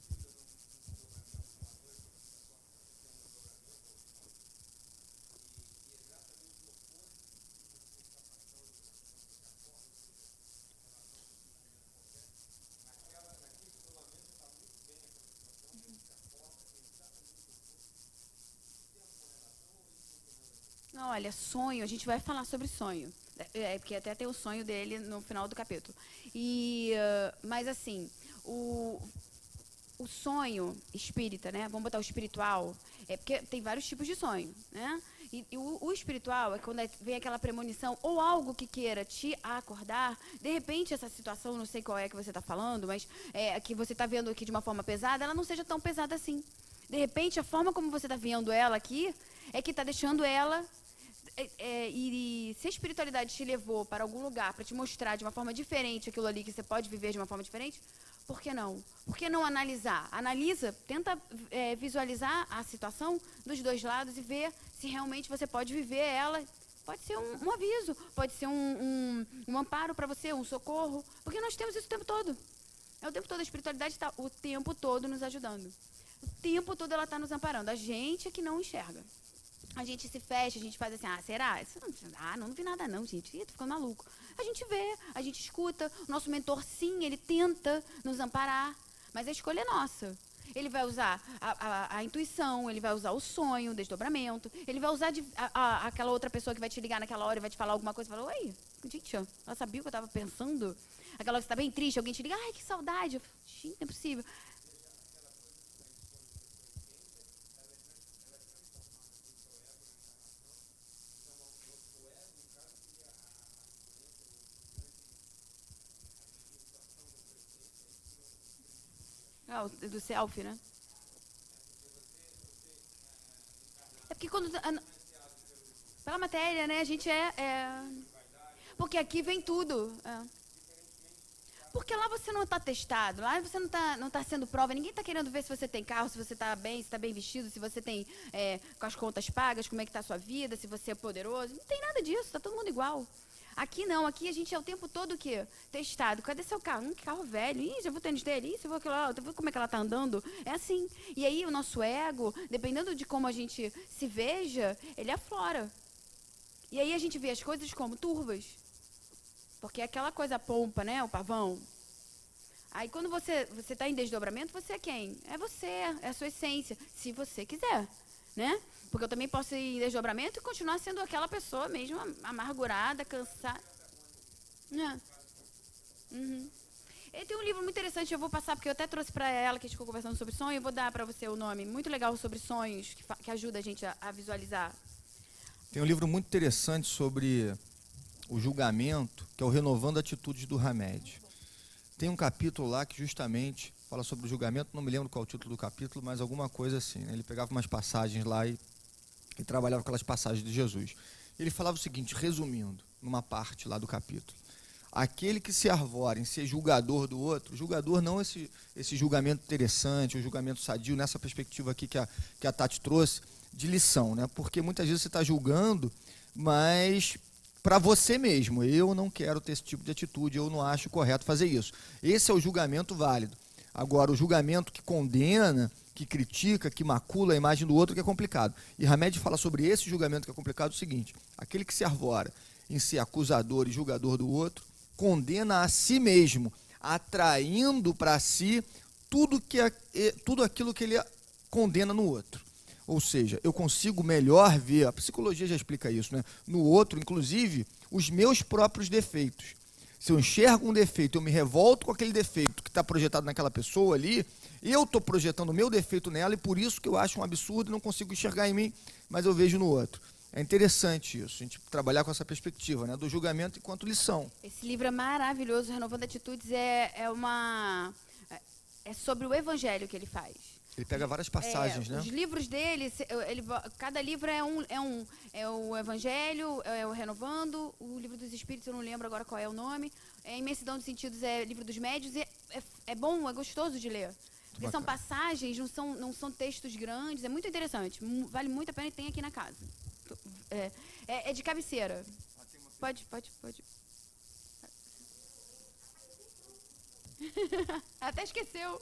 S2: Olha, sonho, a gente vai falar sobre sonho. Porque até tem o sonho dele no final do capítulo. Mas assim, o sonho espírita, né? Vamos botar o espiritual, porque tem vários tipos de sonho, né? E o espiritual é quando vem aquela premonição ou algo que queira te acordar. De repente, essa situação, não sei qual é que você está falando, mas que você está vendo aqui de uma forma pesada, ela não seja tão pesada assim. De repente, a forma como você está vendo ela aqui é que está deixando ela... E se a espiritualidade te levou para algum lugar para te mostrar de uma forma diferente aquilo ali que você pode viver de uma forma diferente, por que não? Por que não analisar? Analisa, tenta visualizar a situação dos dois lados e ver se realmente você pode viver ela. Pode ser um aviso, pode ser um amparo para você, um socorro, porque nós temos isso o tempo todo. O tempo todo, a espiritualidade está o tempo todo nos ajudando. O tempo todo ela está nos amparando. A gente é que não enxerga. A gente se fecha, a gente faz assim, será? Não vi nada não, gente. Tô ficando maluco. A gente vê, a gente escuta. O nosso mentor, sim, ele tenta nos amparar, mas a escolha é nossa. Ele vai usar a intuição, ele vai usar o sonho, o desdobramento, ele vai usar aquela outra pessoa que vai te ligar naquela hora e vai te falar alguma coisa e fala, oi, gente, ela sabia o que eu estava pensando? Aquela hora que você está bem triste, alguém te liga, ai, que saudade. Eu falo, gente, não é possível. Do selfie, né? É porque quando... Pela matéria, né? A gente porque aqui vem tudo. Porque lá você não está testado, lá você não tá sendo prova. Ninguém está querendo ver se você tem carro, se você está bem, se está bem vestido, se você tem com as contas pagas, como é que está a sua vida, se você é poderoso. Não tem nada disso, está todo mundo igual. Aqui não, aqui a gente é o tempo todo o quê? Testado. Cadê seu carro? Que carro velho. Ih, já viu o tênis dele? Ih, você viu aquilo lá? Você viu como é que ela tá andando? É assim. E aí o nosso ego, dependendo de como a gente se veja, ele aflora. E aí a gente vê as coisas como turvas. Porque é aquela coisa pompa, né? O pavão. Aí quando você tá em desdobramento, você é quem? É você, é a sua essência. Se você quiser, né? Porque eu também posso ir em desdobramento e continuar sendo aquela pessoa mesmo amargurada, cansada. Uhum. E tem um livro muito interessante, eu vou passar, porque eu até trouxe para ela, que a gente ficou conversando sobre sonho, eu vou dar para você o nome, muito legal sobre sonhos, que ajuda a gente a visualizar.
S1: Tem um livro muito interessante sobre o julgamento, que é o Renovando Atitudes do Hamed. Tem um capítulo lá que justamente fala sobre o julgamento, não me lembro qual é o título do capítulo, mas alguma coisa assim, né? Ele pegava umas passagens lá e trabalhava com aquelas passagens de Jesus. Ele falava o seguinte, resumindo, numa parte lá do capítulo. Aquele que se arvora em ser julgador do outro, julgador não esse julgamento interessante, o julgamento sadio, nessa perspectiva aqui que a Tati trouxe, de lição, né? Porque muitas vezes você está julgando, mas para você mesmo, eu não quero ter esse tipo de atitude, eu não acho correto fazer isso. Esse é o julgamento válido. Agora, o julgamento que condena, que critica, que macula a imagem do outro, que é complicado. E Hamed fala sobre esse julgamento que é complicado o seguinte, aquele que se arvora em ser acusador e julgador do outro, condena a si mesmo, atraindo para si tudo aquilo que ele condena no outro. Ou seja, eu consigo melhor ver, a psicologia já explica isso, né? No outro, inclusive, os meus próprios defeitos. Se eu enxergo um defeito, eu me revolto com aquele defeito que está projetado naquela pessoa ali, eu estou projetando o meu defeito nela e por isso que eu acho um absurdo e não consigo enxergar em mim, mas eu vejo no outro. É interessante isso, a gente trabalhar com essa perspectiva, né, do julgamento enquanto lição.
S2: Esse livro é maravilhoso, Renovando Atitudes, é sobre o evangelho que ele faz.
S1: Ele pega várias passagens, né?
S2: Os livros dele, cada livro é o Evangelho, é o Renovando, o Livro dos Espíritos, eu não lembro agora qual é o nome, a Imensidão dos Sentidos é Livro dos Médios, e é bom, é gostoso de ler. Porque são passagens, não são textos grandes, é muito interessante, vale muito a pena e tem aqui na casa. É de cabeceira. Pode. Até esqueceu.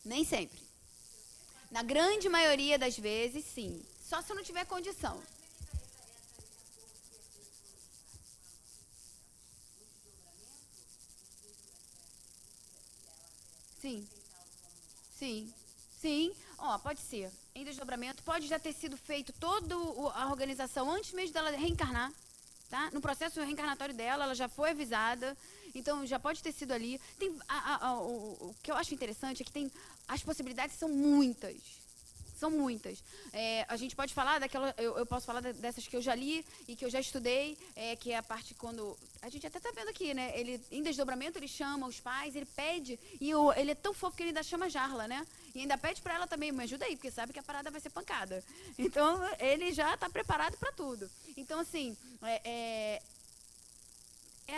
S2: Nem sempre. Na grande maioria das vezes, sim. Só se eu não tiver condição. Sim. Pode ser. Em desdobramento, pode já ter sido feito toda a organização antes mesmo dela reencarnar. Tá? No processo reencarnatório dela, ela já foi avisada. Então, já pode ter sido ali. O que eu acho interessante é que as possibilidades são muitas. São muitas. A gente pode falar daquela... Eu posso falar dessas que eu já li e que eu já estudei, que é a parte quando... A gente até tá vendo aqui, né? Ele, em desdobramento, ele chama os pais, ele pede, e ele é tão fofo que ele ainda chama Jarla, né? E ainda pede pra ela também, me ajuda aí, porque sabe que a parada vai ser pancada. Então, ele já tá preparado pra tudo. Então, assim, é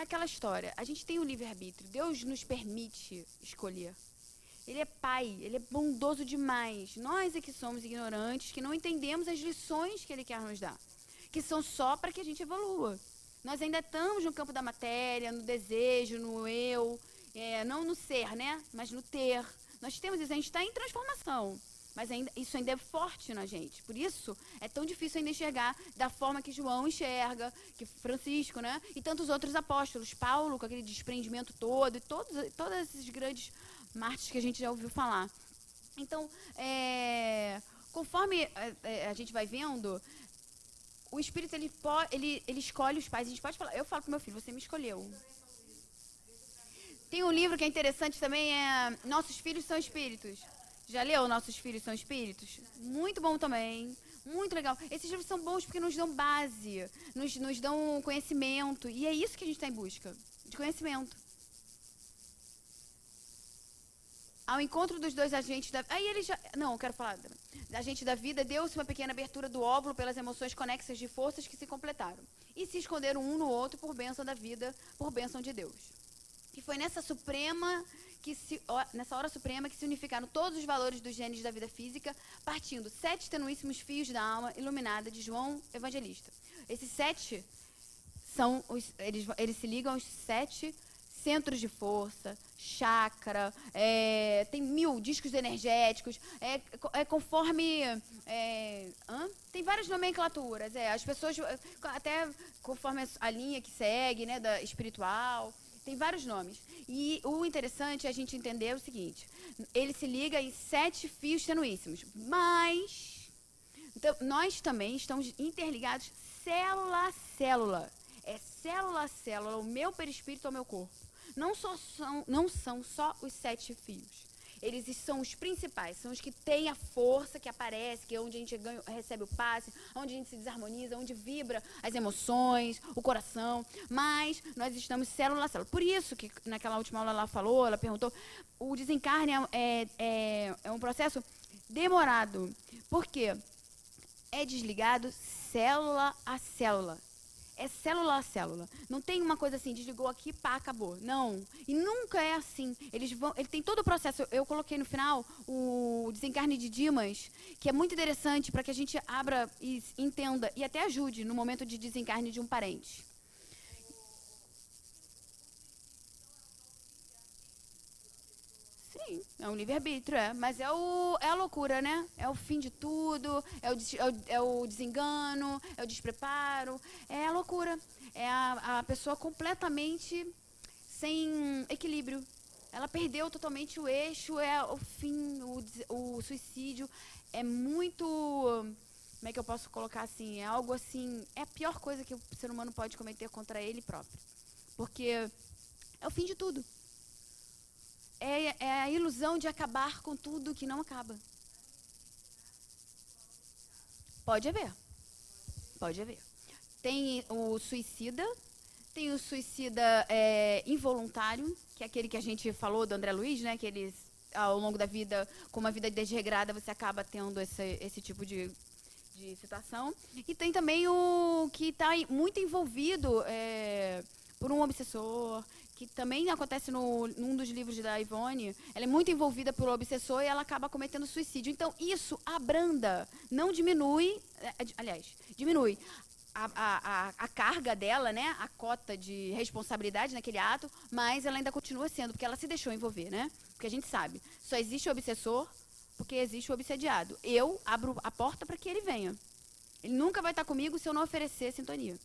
S2: aquela história. A gente tem o livre-arbítrio. Deus nos permite escolher. Ele é pai, ele é bondoso demais. Nós é que somos ignorantes, que não entendemos as lições que ele quer nos dar, que são só para que a gente evolua. Nós ainda estamos no campo da matéria, no desejo, no eu, não no ser, né? Mas no ter. Nós temos isso, a gente está em transformação, mas isso ainda é forte na gente. Por isso, é tão difícil ainda enxergar da forma que João enxerga, que Francisco, né? E tantos outros apóstolos. Paulo, com aquele desprendimento todo, e todos esses grandes mártires que a gente já ouviu falar. Então, conforme a gente vai vendo, o Espírito, ele escolhe os pais. A gente pode falar, eu falo pro meu filho, você me escolheu. Tem um livro que é interessante também, Nossos Filhos São Espíritos. Já leu Nossos Filhos São Espíritos? Muito bom também, muito legal. Esses livros são bons porque nos dão base, nos dão conhecimento, e é isso que a gente está em busca, de conhecimento. Ao encontro dos dois agentes da... Aí ele já... Não, eu quero falar. Agente da vida, deu-se uma pequena abertura do óvulo pelas emoções conexas de forças que se completaram. E se esconderam um no outro por bênção da vida, por bênção de Deus. E foi nessa hora suprema que se unificaram todos os valores dos genes da vida física, partindo 7 tenuíssimos fios da alma iluminada de João Evangelista. Esses 7 são eles se ligam aos 7 centros de força, chakra, tem 1000 discos energéticos, conforme... tem várias nomenclaturas, as pessoas, até conforme a linha que segue, né, da espiritual, tem vários nomes. E o interessante é a gente entender o seguinte, ele se liga em 7 fios tenuíssimos, mas então, nós também estamos interligados célula a célula. É célula a célula, o meu perispírito ao meu corpo. Não são só os 7 fios. Eles são os principais, são os que têm a força que aparece, que é onde a gente recebe o passe, onde a gente se desarmoniza, onde vibra as emoções, o coração. Mas nós estamos célula a célula. Por isso que naquela última aula ela perguntou, o desencarne é um processo demorado. Por quê? É desligado célula a célula. É célula a célula. Não tem uma coisa assim, desligou aqui, pá, acabou. Não. E nunca é assim. Ele tem todo o processo. Eu coloquei no final o desencarne de Dimas, que é muito interessante para que a gente abra e entenda e até ajude no momento de desencarne de um parente. Sim, é um livre-arbítrio, mas é a loucura, né? É o fim de tudo, é o desengano, é o despreparo, é a loucura. É a pessoa completamente sem equilíbrio. Ela perdeu totalmente o eixo, é o fim, o suicídio. É muito... Como é que eu posso colocar assim? É algo assim... É a pior coisa que o ser humano pode cometer contra ele próprio. Porque é o fim de tudo. É a ilusão de acabar com tudo que não acaba. Pode haver. Pode haver. Tem o suicida involuntário, que é aquele que a gente falou do André Luiz, né? Que eles, ao longo da vida, com uma vida desregrada, você acaba tendo esse tipo de situação. E tem também o que está muito envolvido por um obsessor, que também acontece num dos livros da Ivone. Ela é muito envolvida pelo obsessor e ela acaba cometendo suicídio. Então, isso abranda, não diminui, aliás, diminui a carga dela, né, a cota de responsabilidade naquele ato, mas ela ainda continua sendo, porque ela se deixou envolver, né? Porque a gente sabe, só existe o obsessor porque existe o obsediado. Eu abro a porta para que ele venha. Ele nunca vai estar comigo se eu não oferecer sintonia.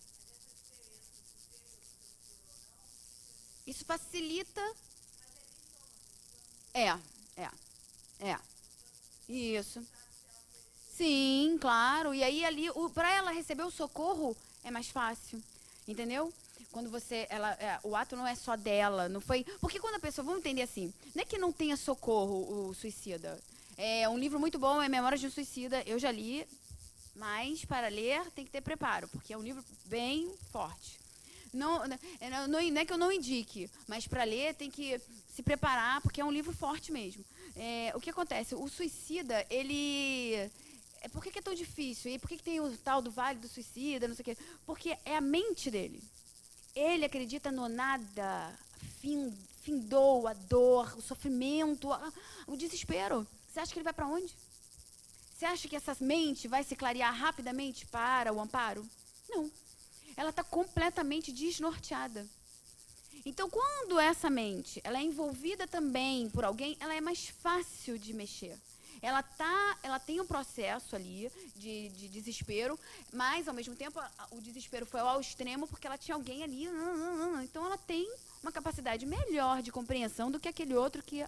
S2: Isso facilita... Isso. Sim, claro. E aí, ali, para ela receber o socorro, é mais fácil. Entendeu? Quando o ato não é só dela, não foi... Porque quando a pessoa... Vamos entender assim, não é que não tenha socorro o suicida. É um livro muito bom, é Memórias de um Suicida. Eu já li, mas para ler tem que ter preparo, porque é um livro bem forte. Não é que eu não indique, mas para ler tem que se preparar, porque é um livro forte mesmo. O que acontece? O suicida, ele... Por que é tão difícil? E por que tem o tal do Vale do Suicida, não sei o quê? Porque é a mente dele. Ele acredita no nada, findou a dor, o sofrimento, o desespero. Você acha que ele vai para onde? Você acha que essa mente vai se clarear rapidamente para o amparo? Não. Ela está completamente desnorteada. Então, quando essa mente ela é envolvida também por alguém, ela é mais fácil de mexer. Ela tem um processo ali de desespero, mas, ao mesmo tempo, o desespero foi ao extremo porque ela tinha alguém ali. Então, ela tem uma capacidade melhor de compreensão do que aquele outro que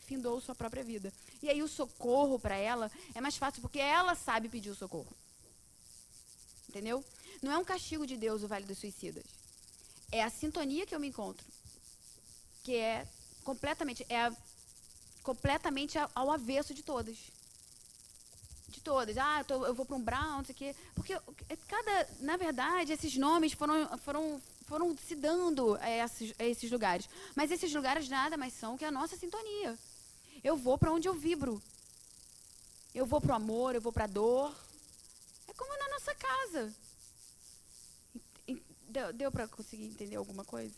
S2: findou sua própria vida. E aí, o socorro para ela é mais fácil porque ela sabe pedir o socorro. Entendeu? Não é um castigo de Deus o Vale dos Suicidas. É a sintonia que eu me encontro, que é completamente ao avesso de todas. De todas. Eu vou para um Brown, não sei o quê. Porque na verdade, esses nomes foram se dando a esses lugares. Mas esses lugares nada mais são que a nossa sintonia. Eu vou para onde eu vibro. Eu vou para o amor, eu vou para a dor. É como na nossa casa. Deu para conseguir entender alguma coisa?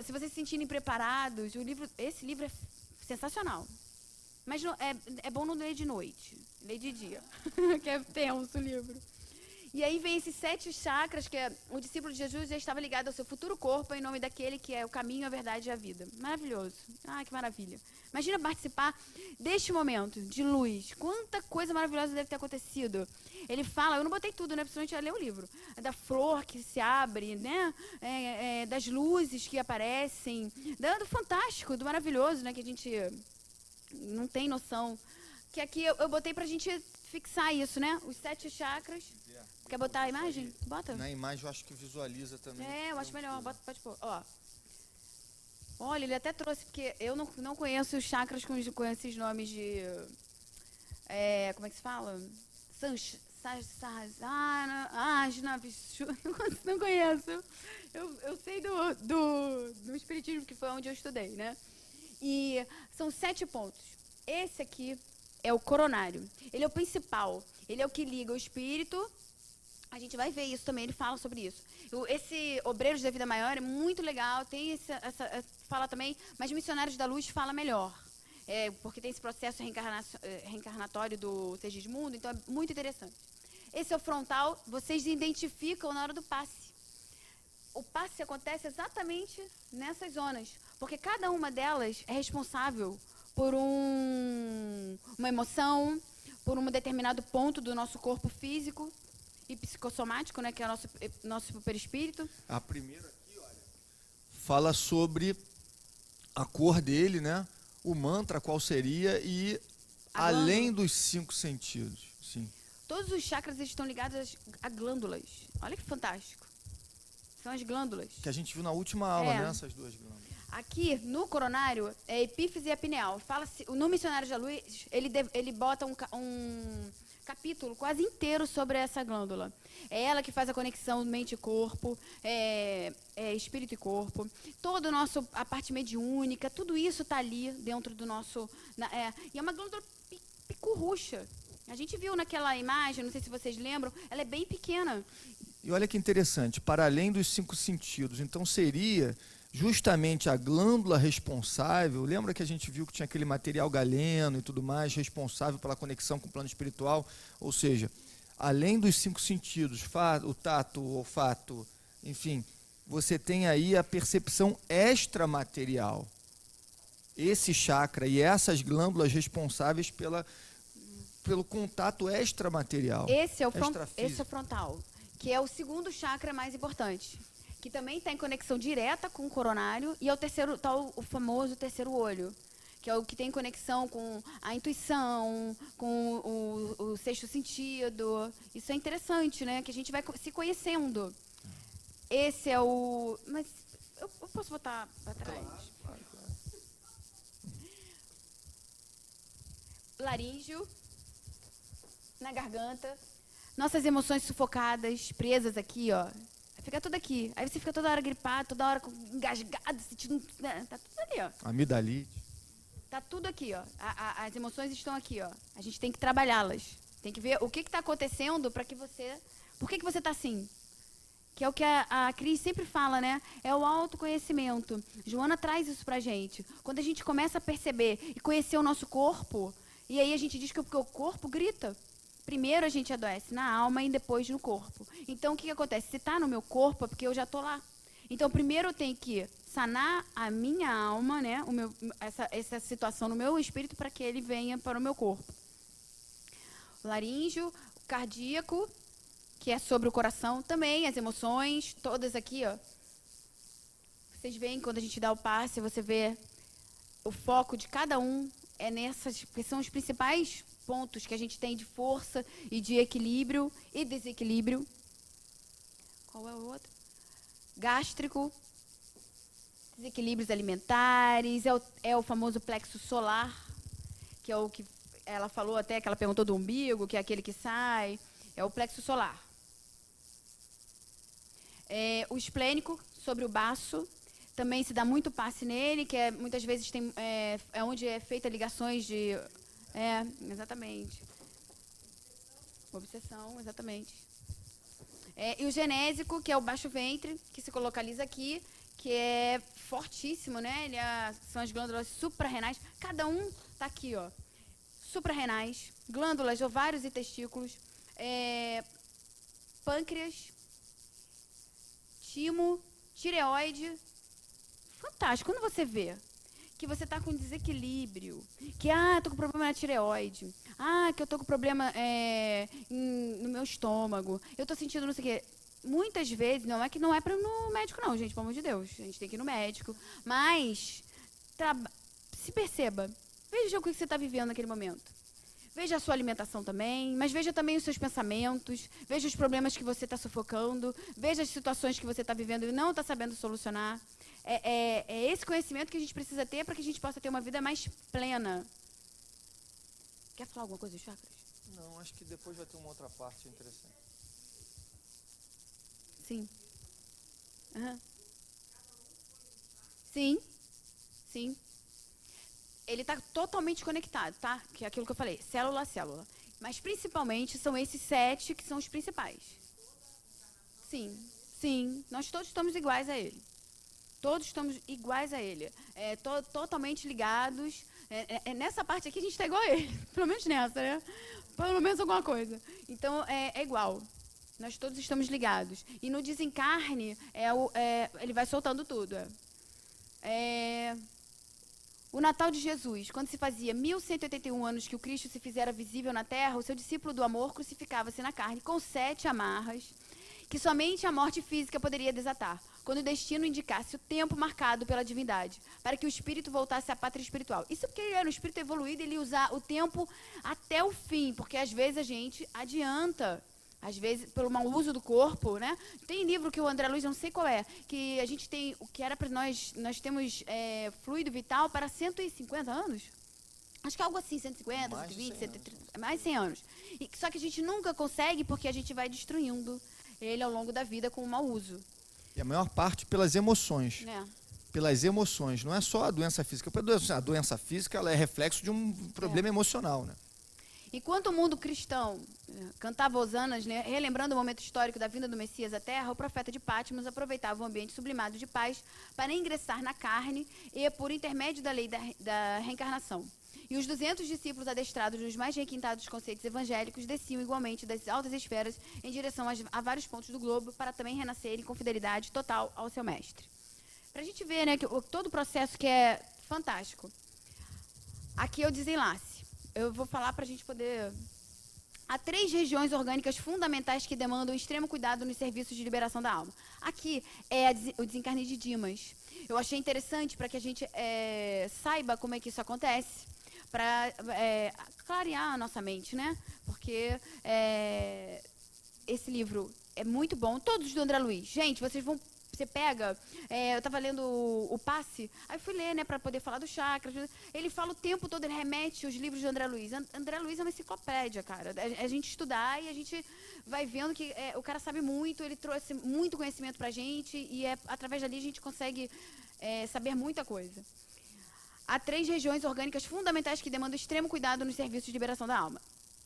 S2: Se vocês se sentirem preparados, esse livro é sensacional. Mas é bom não ler de noite, ler de dia, que é tenso o livro. E aí vem esses 7 chakras, que o discípulo de Jesus já estava ligado ao seu futuro corpo, em nome daquele que é o caminho, a verdade e a vida. Maravilhoso. Que maravilha. Imagina participar deste momento de luz. Quanta coisa maravilhosa deve ter acontecido. Ele fala, eu não botei tudo, né? Principalmente a ler o livro. Da flor que se abre, né? Das luzes que aparecem. Do fantástico, do maravilhoso, né? Que a gente não tem noção. Que aqui eu botei pra gente fixar isso, né? Os 7 chakras. Quer botar a imagem? Bota.
S1: Na imagem eu acho que visualiza também.
S2: Eu acho melhor. Pode pôr. Olha, ele até trouxe, porque eu não conheço os chakras com esses nomes de... como é que se fala? Não conheço. Eu sei do espiritismo, que foi onde eu estudei, né? E são 7 pontos. Esse aqui é o coronário. Ele é o principal. Ele é o que liga o espírito. A gente vai ver isso também, ele fala sobre isso. Esse Obreiros da Vida Maior é muito legal, tem fala também, mas Missionários da Luz fala melhor. Porque tem esse processo reencarnatório do Segismundo, então é muito interessante. Esse é o frontal, vocês identificam na hora do passe. O passe acontece exatamente nessas zonas, porque cada uma delas é responsável por uma emoção, por um determinado ponto do nosso corpo físico e psicossomático, né, que é o nosso perispírito.
S1: A primeira aqui, olha, fala sobre a cor dele, né? O mantra, qual seria, e além dos 5 sentidos. Sim.
S2: Todos os chakras estão ligados a glândulas. Olha que fantástico. São as glândulas.
S1: Que a gente viu na última aula, né? Essas 2 glândulas.
S2: Aqui, no coronário, é epífise e a pineal. No Missionário da Luz, ele bota um capítulo quase inteiro sobre essa glândula. É ela que faz a conexão mente e corpo, espírito e corpo. A parte mediúnica, tudo isso está ali dentro do nosso... e é uma glândula picurrucha. A gente viu naquela imagem, não sei se vocês lembram, ela é bem pequena.
S1: E olha que interessante, para além dos 5 sentidos, então seria justamente a glândula responsável, lembra que a gente viu que tinha aquele material galeno e tudo mais, responsável pela conexão com o plano espiritual, ou seja, além dos 5 sentidos, o tato, o olfato, enfim, você tem aí a percepção extramaterial. Esse chakra e essas glândulas responsáveis pelo contato extramaterial.
S2: Esse é o frontal, que é o segundo chakra mais importante, que também está em conexão direta com o coronário, e é o famoso terceiro olho, que é o que tem conexão com a intuição, com o sexto sentido. Isso é interessante, né? Que a gente vai se conhecendo. Esse é o... Mas eu posso botar para trás?
S1: Claro.
S2: laríngeo, na garganta, nossas emoções sufocadas, presas aqui, ó. Fica tudo aqui. Aí você fica toda hora gripado, toda hora engasgado, sentindo... Né? Tá tudo ali, ó.
S1: Amidalite.
S2: Tá tudo aqui, ó. As emoções estão aqui, ó. A gente tem que trabalhá-las. Tem que ver o que está acontecendo para que você... Por que você está assim? Que é o que a Cris sempre fala, né? É o autoconhecimento. Joana traz isso pra gente. Quando a gente começa a perceber e conhecer o nosso corpo, e aí a gente diz que o corpo grita. Primeiro a gente adoece na alma e depois no corpo. Então, o que acontece? Se está no meu corpo, é porque eu já estou lá. Então, primeiro eu tenho que sanar a minha alma, né? Essa situação no meu espírito para que ele venha para o meu corpo. O laríngeo, o cardíaco, que é sobre o coração também, as emoções, todas aqui, ó. Vocês veem quando a gente dá o passe, você vê o foco de cada um é nessas, que são os principais pontos que a gente tem de força e de equilíbrio e desequilíbrio. Qual é o outro? Gástrico, desequilíbrios alimentares, é o famoso plexo solar, que é o que ela falou até, que ela perguntou do umbigo, que é aquele que sai, é o plexo solar. O esplênico, sobre o baço, também se dá muito passe nele, que muitas vezes é onde é feita ligações de... exatamente. Obsessão, exatamente. E o genésico, que é o baixo ventre, que se localiza aqui, que é fortíssimo, né? São as glândulas suprarrenais. Cada um está aqui, ó. Suprarrenais, glândulas, ovários e testículos, pâncreas, timo, tireoide. Fantástico. Quando você vê que você está com desequilíbrio, que, estou com problema na tireoide, que eu estou com problema no meu estômago, eu estou sentindo não sei o quê. Muitas vezes, não é que não é para ir no médico, não, gente, pelo amor de Deus. A gente tem que ir no médico. Mas, se perceba. Veja o que você está vivendo naquele momento. Veja a sua alimentação também, mas veja também os seus pensamentos, veja os problemas que você está sufocando, veja as situações que você está vivendo e não está sabendo solucionar. É esse conhecimento que a gente precisa ter para que a gente possa ter uma vida mais plena. Quer falar alguma coisa dos chakras?
S1: Não, acho que depois vai ter uma outra parte interessante.
S2: Sim. Uhum. Sim. Sim. Ele está totalmente conectado, tá? Que é aquilo que eu falei, célula a célula. Mas principalmente são esses 7 que são os principais. Sim, sim. Nós todos estamos iguais a ele. Todos estamos iguais a ele. Totalmente ligados. Nessa parte aqui a gente está igual a ele. Pelo menos nessa, né? Pelo menos alguma coisa. Então, é igual. Nós todos estamos ligados. E no desencarne, ele vai soltando tudo. O Natal de Jesus, quando se fazia 1181 anos que o Cristo se fizera visível na terra, o seu discípulo do amor crucificava-se na carne com 7 amarras, que somente a morte física poderia desatar, quando o destino indicasse o tempo marcado pela divindade, para que o espírito voltasse à pátria espiritual. Isso porque ele era um espírito evoluído, ele ia usar o tempo até o fim, porque às vezes a gente adianta. Às vezes, pelo mau uso do corpo, né? Tem livro que o André Luiz, não sei qual é, que a gente tem, o que era para nós temos fluido vital para 150 anos? Acho que é algo assim, 150,
S1: Mais
S2: 120,
S1: 100
S2: 130, mais de 100 anos. Só que a gente nunca consegue porque a gente vai destruindo ele ao longo da vida com o mau uso.
S1: E a maior parte pelas emoções.
S2: Né?
S1: Pelas emoções, não é só a doença física. A doença física ela é reflexo de um problema emocional, né?
S2: Enquanto o mundo cristão cantava hosanas, né, relembrando o momento histórico da vinda do Messias à Terra, o profeta de Pátimos aproveitava o ambiente sublimado de paz para ingressar na carne e por intermédio da lei da reencarnação. E os 200 discípulos adestrados nos mais requintados conceitos evangélicos desciam igualmente das altas esferas em direção a vários pontos do globo para também renascerem com fidelidade total ao seu mestre. Para a gente ver, né, que todo o processo que é fantástico. Aqui eu desenlace. Eu vou falar para a gente poder... Há 3 regiões orgânicas fundamentais que demandam extremo cuidado nos serviços de liberação da alma. Aqui é o desencarne de Dimas. Eu achei interessante para que a gente saiba como é que isso acontece, para clarear a nossa mente, né? Porque esse livro é muito bom. Todos do André Luiz. Gente, vocês Você pega, eu estava lendo o Passe, aí fui ler, né, para poder falar do chakra. Ele fala o tempo todo, ele remete os livros de André Luiz. André Luiz é uma enciclopédia, cara. A gente estudar e a gente vai vendo que o cara sabe muito, ele trouxe muito conhecimento pra gente e através dali a gente consegue saber muita coisa. Há 3 regiões orgânicas fundamentais que demandam extremo cuidado nos serviços de liberação da alma.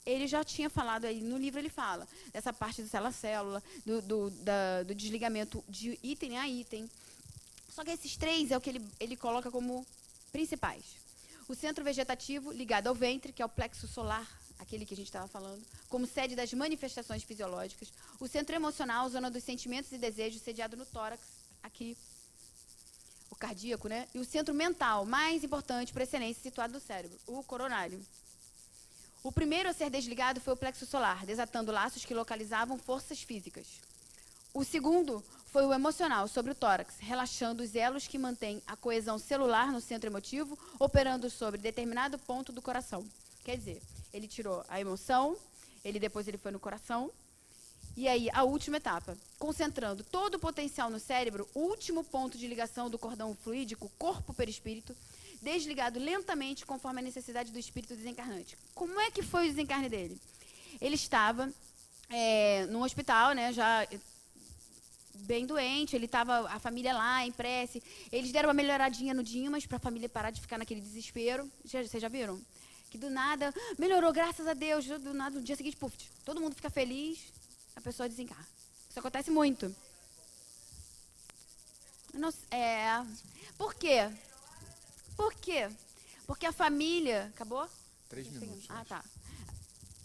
S2: Ele já tinha falado aí, no livro ele fala, dessa parte do célula-célula, do desligamento de item a item. Só que esses 3 é o que ele coloca como principais. O centro vegetativo, ligado ao ventre, que é o plexo solar, aquele que a gente estava falando, como sede das manifestações fisiológicas. O centro emocional, zona dos sentimentos e desejos, sediado no tórax, aqui, o cardíaco, né? E o centro mental, mais importante por excelência, situado no cérebro, o coronário. O primeiro a ser desligado foi o plexo solar, desatando laços que localizavam forças físicas. O segundo foi o emocional, sobre o tórax, relaxando os elos que mantêm a coesão celular no centro emotivo, operando sobre determinado ponto do coração. Quer dizer, ele tirou a emoção, depois ele foi no coração, e aí a última etapa, concentrando todo o potencial no cérebro, o último ponto de ligação do cordão fluídico, corpo-perispírito, desligado lentamente conforme a necessidade do espírito desencarnante. Como é que foi o desencarne dele? Ele estava num hospital, né, já bem doente, ele estava, a família lá, em prece, eles deram uma melhoradinha no Dimas para a família parar de ficar naquele desespero. Vocês já viram? Que do nada, melhorou, graças a Deus, do nada, no dia seguinte, puf, todo mundo fica feliz, a pessoa desencarna. Isso acontece muito. Por quê? Por quê? Porque a família... Acabou?
S1: 3 minutos.
S2: Ah, tá.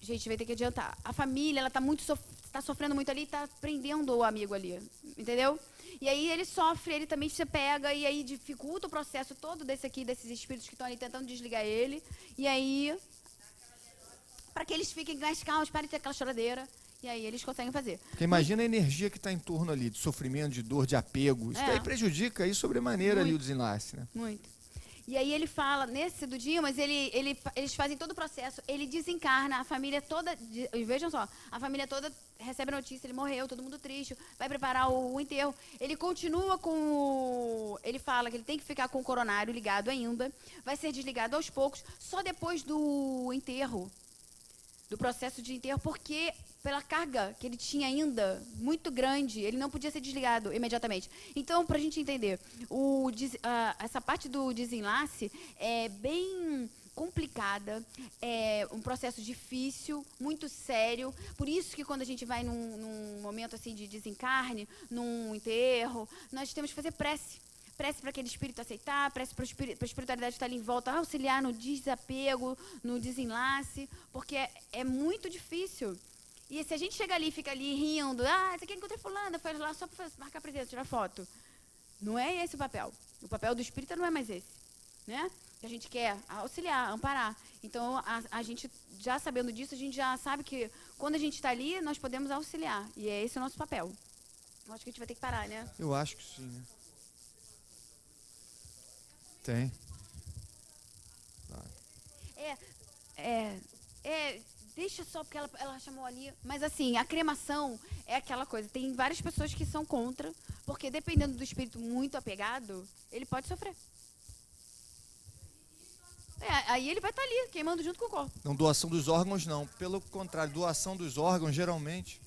S2: Gente, vai ter que adiantar. A família, ela tá sofrendo muito ali, tá prendendo o amigo ali. Entendeu? E aí ele sofre, ele também se pega, e aí dificulta o processo todo desses espíritos que estão ali tentando desligar ele. E aí, para que eles fiquem mais calmos, parem de ter aquela choradeira. E aí eles conseguem fazer.
S1: Porque imagina a energia que está em torno ali, de sofrimento, de dor, de apego. Isso daí prejudica aí sobremaneira ali o desenlace, né?
S2: Muito. E aí ele fala, nesse do Dimas, eles fazem todo o processo, ele desencarna, a família toda, vejam só, a família toda recebe a notícia, ele morreu, todo mundo triste, vai preparar o enterro. Ele continua ele fala que ele tem que ficar com o coronário ligado ainda, vai ser desligado aos poucos, só depois do enterro, do processo de enterro, porque pela carga que ele tinha ainda, muito grande, ele não podia ser desligado imediatamente. Então, para a gente entender, essa parte do desenlace é bem complicada, é um processo difícil, muito sério. Por isso que quando a gente vai num momento assim de desencarne, num enterro, nós temos que fazer prece. Prece para aquele espírito aceitar, prece para a espiritualidade estar ali em volta, auxiliar no desapego, no desenlace, porque é muito difícil. E se a gente chega ali e fica ali rindo, isso aqui encontrei fulana, foi lá só para marcar presença, tirar foto. Não é esse o papel. O papel do espírita não é mais esse, né? A gente quer auxiliar, amparar. Então, a gente, já sabendo disso, a gente já sabe que quando a gente está ali, nós podemos auxiliar. E é esse o nosso papel. Eu acho que a gente vai ter que parar, né?
S1: Eu acho que sim, né? Tem.
S2: Deixa só, porque ela chamou ali. Mas assim, a cremação é aquela coisa. Tem várias pessoas que são contra, porque dependendo do espírito muito apegado, ele pode sofrer. Aí ele vai estar ali, queimando junto com o corpo.
S1: Não, doação dos órgãos não. Pelo contrário, doação dos órgãos, geralmente...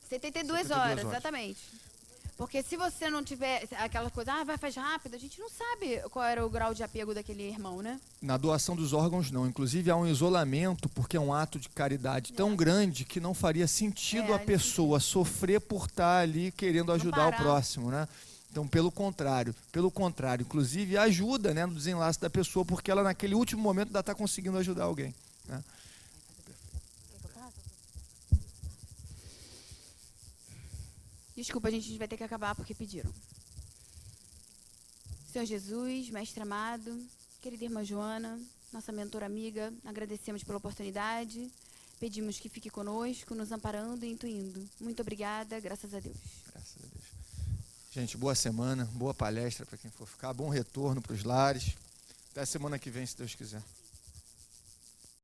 S2: 72 horas, exatamente. Porque se você não tiver aquela coisa, faz rápido, a gente não sabe qual era o grau de apego daquele irmão, né?
S1: Na doação dos órgãos, não. Inclusive, há um isolamento, porque é um ato de caridade tão grande que não faria sentido a pessoa sofrer por estar ali querendo ajudar o próximo, né? Então, pelo contrário, inclusive ajuda, né, no desenlace da pessoa, porque ela naquele último momento ainda está conseguindo ajudar alguém, né?
S2: Desculpa, a gente vai ter que acabar porque pediram. Senhor Jesus, Mestre amado, querida irmã Joana, nossa mentora amiga, agradecemos pela oportunidade, pedimos que fique conosco, nos amparando e intuindo. Muito obrigada, graças a Deus.
S1: Graças a Deus. Gente, boa semana, boa palestra para quem for ficar, bom retorno para os lares. Até a semana que vem, se Deus quiser.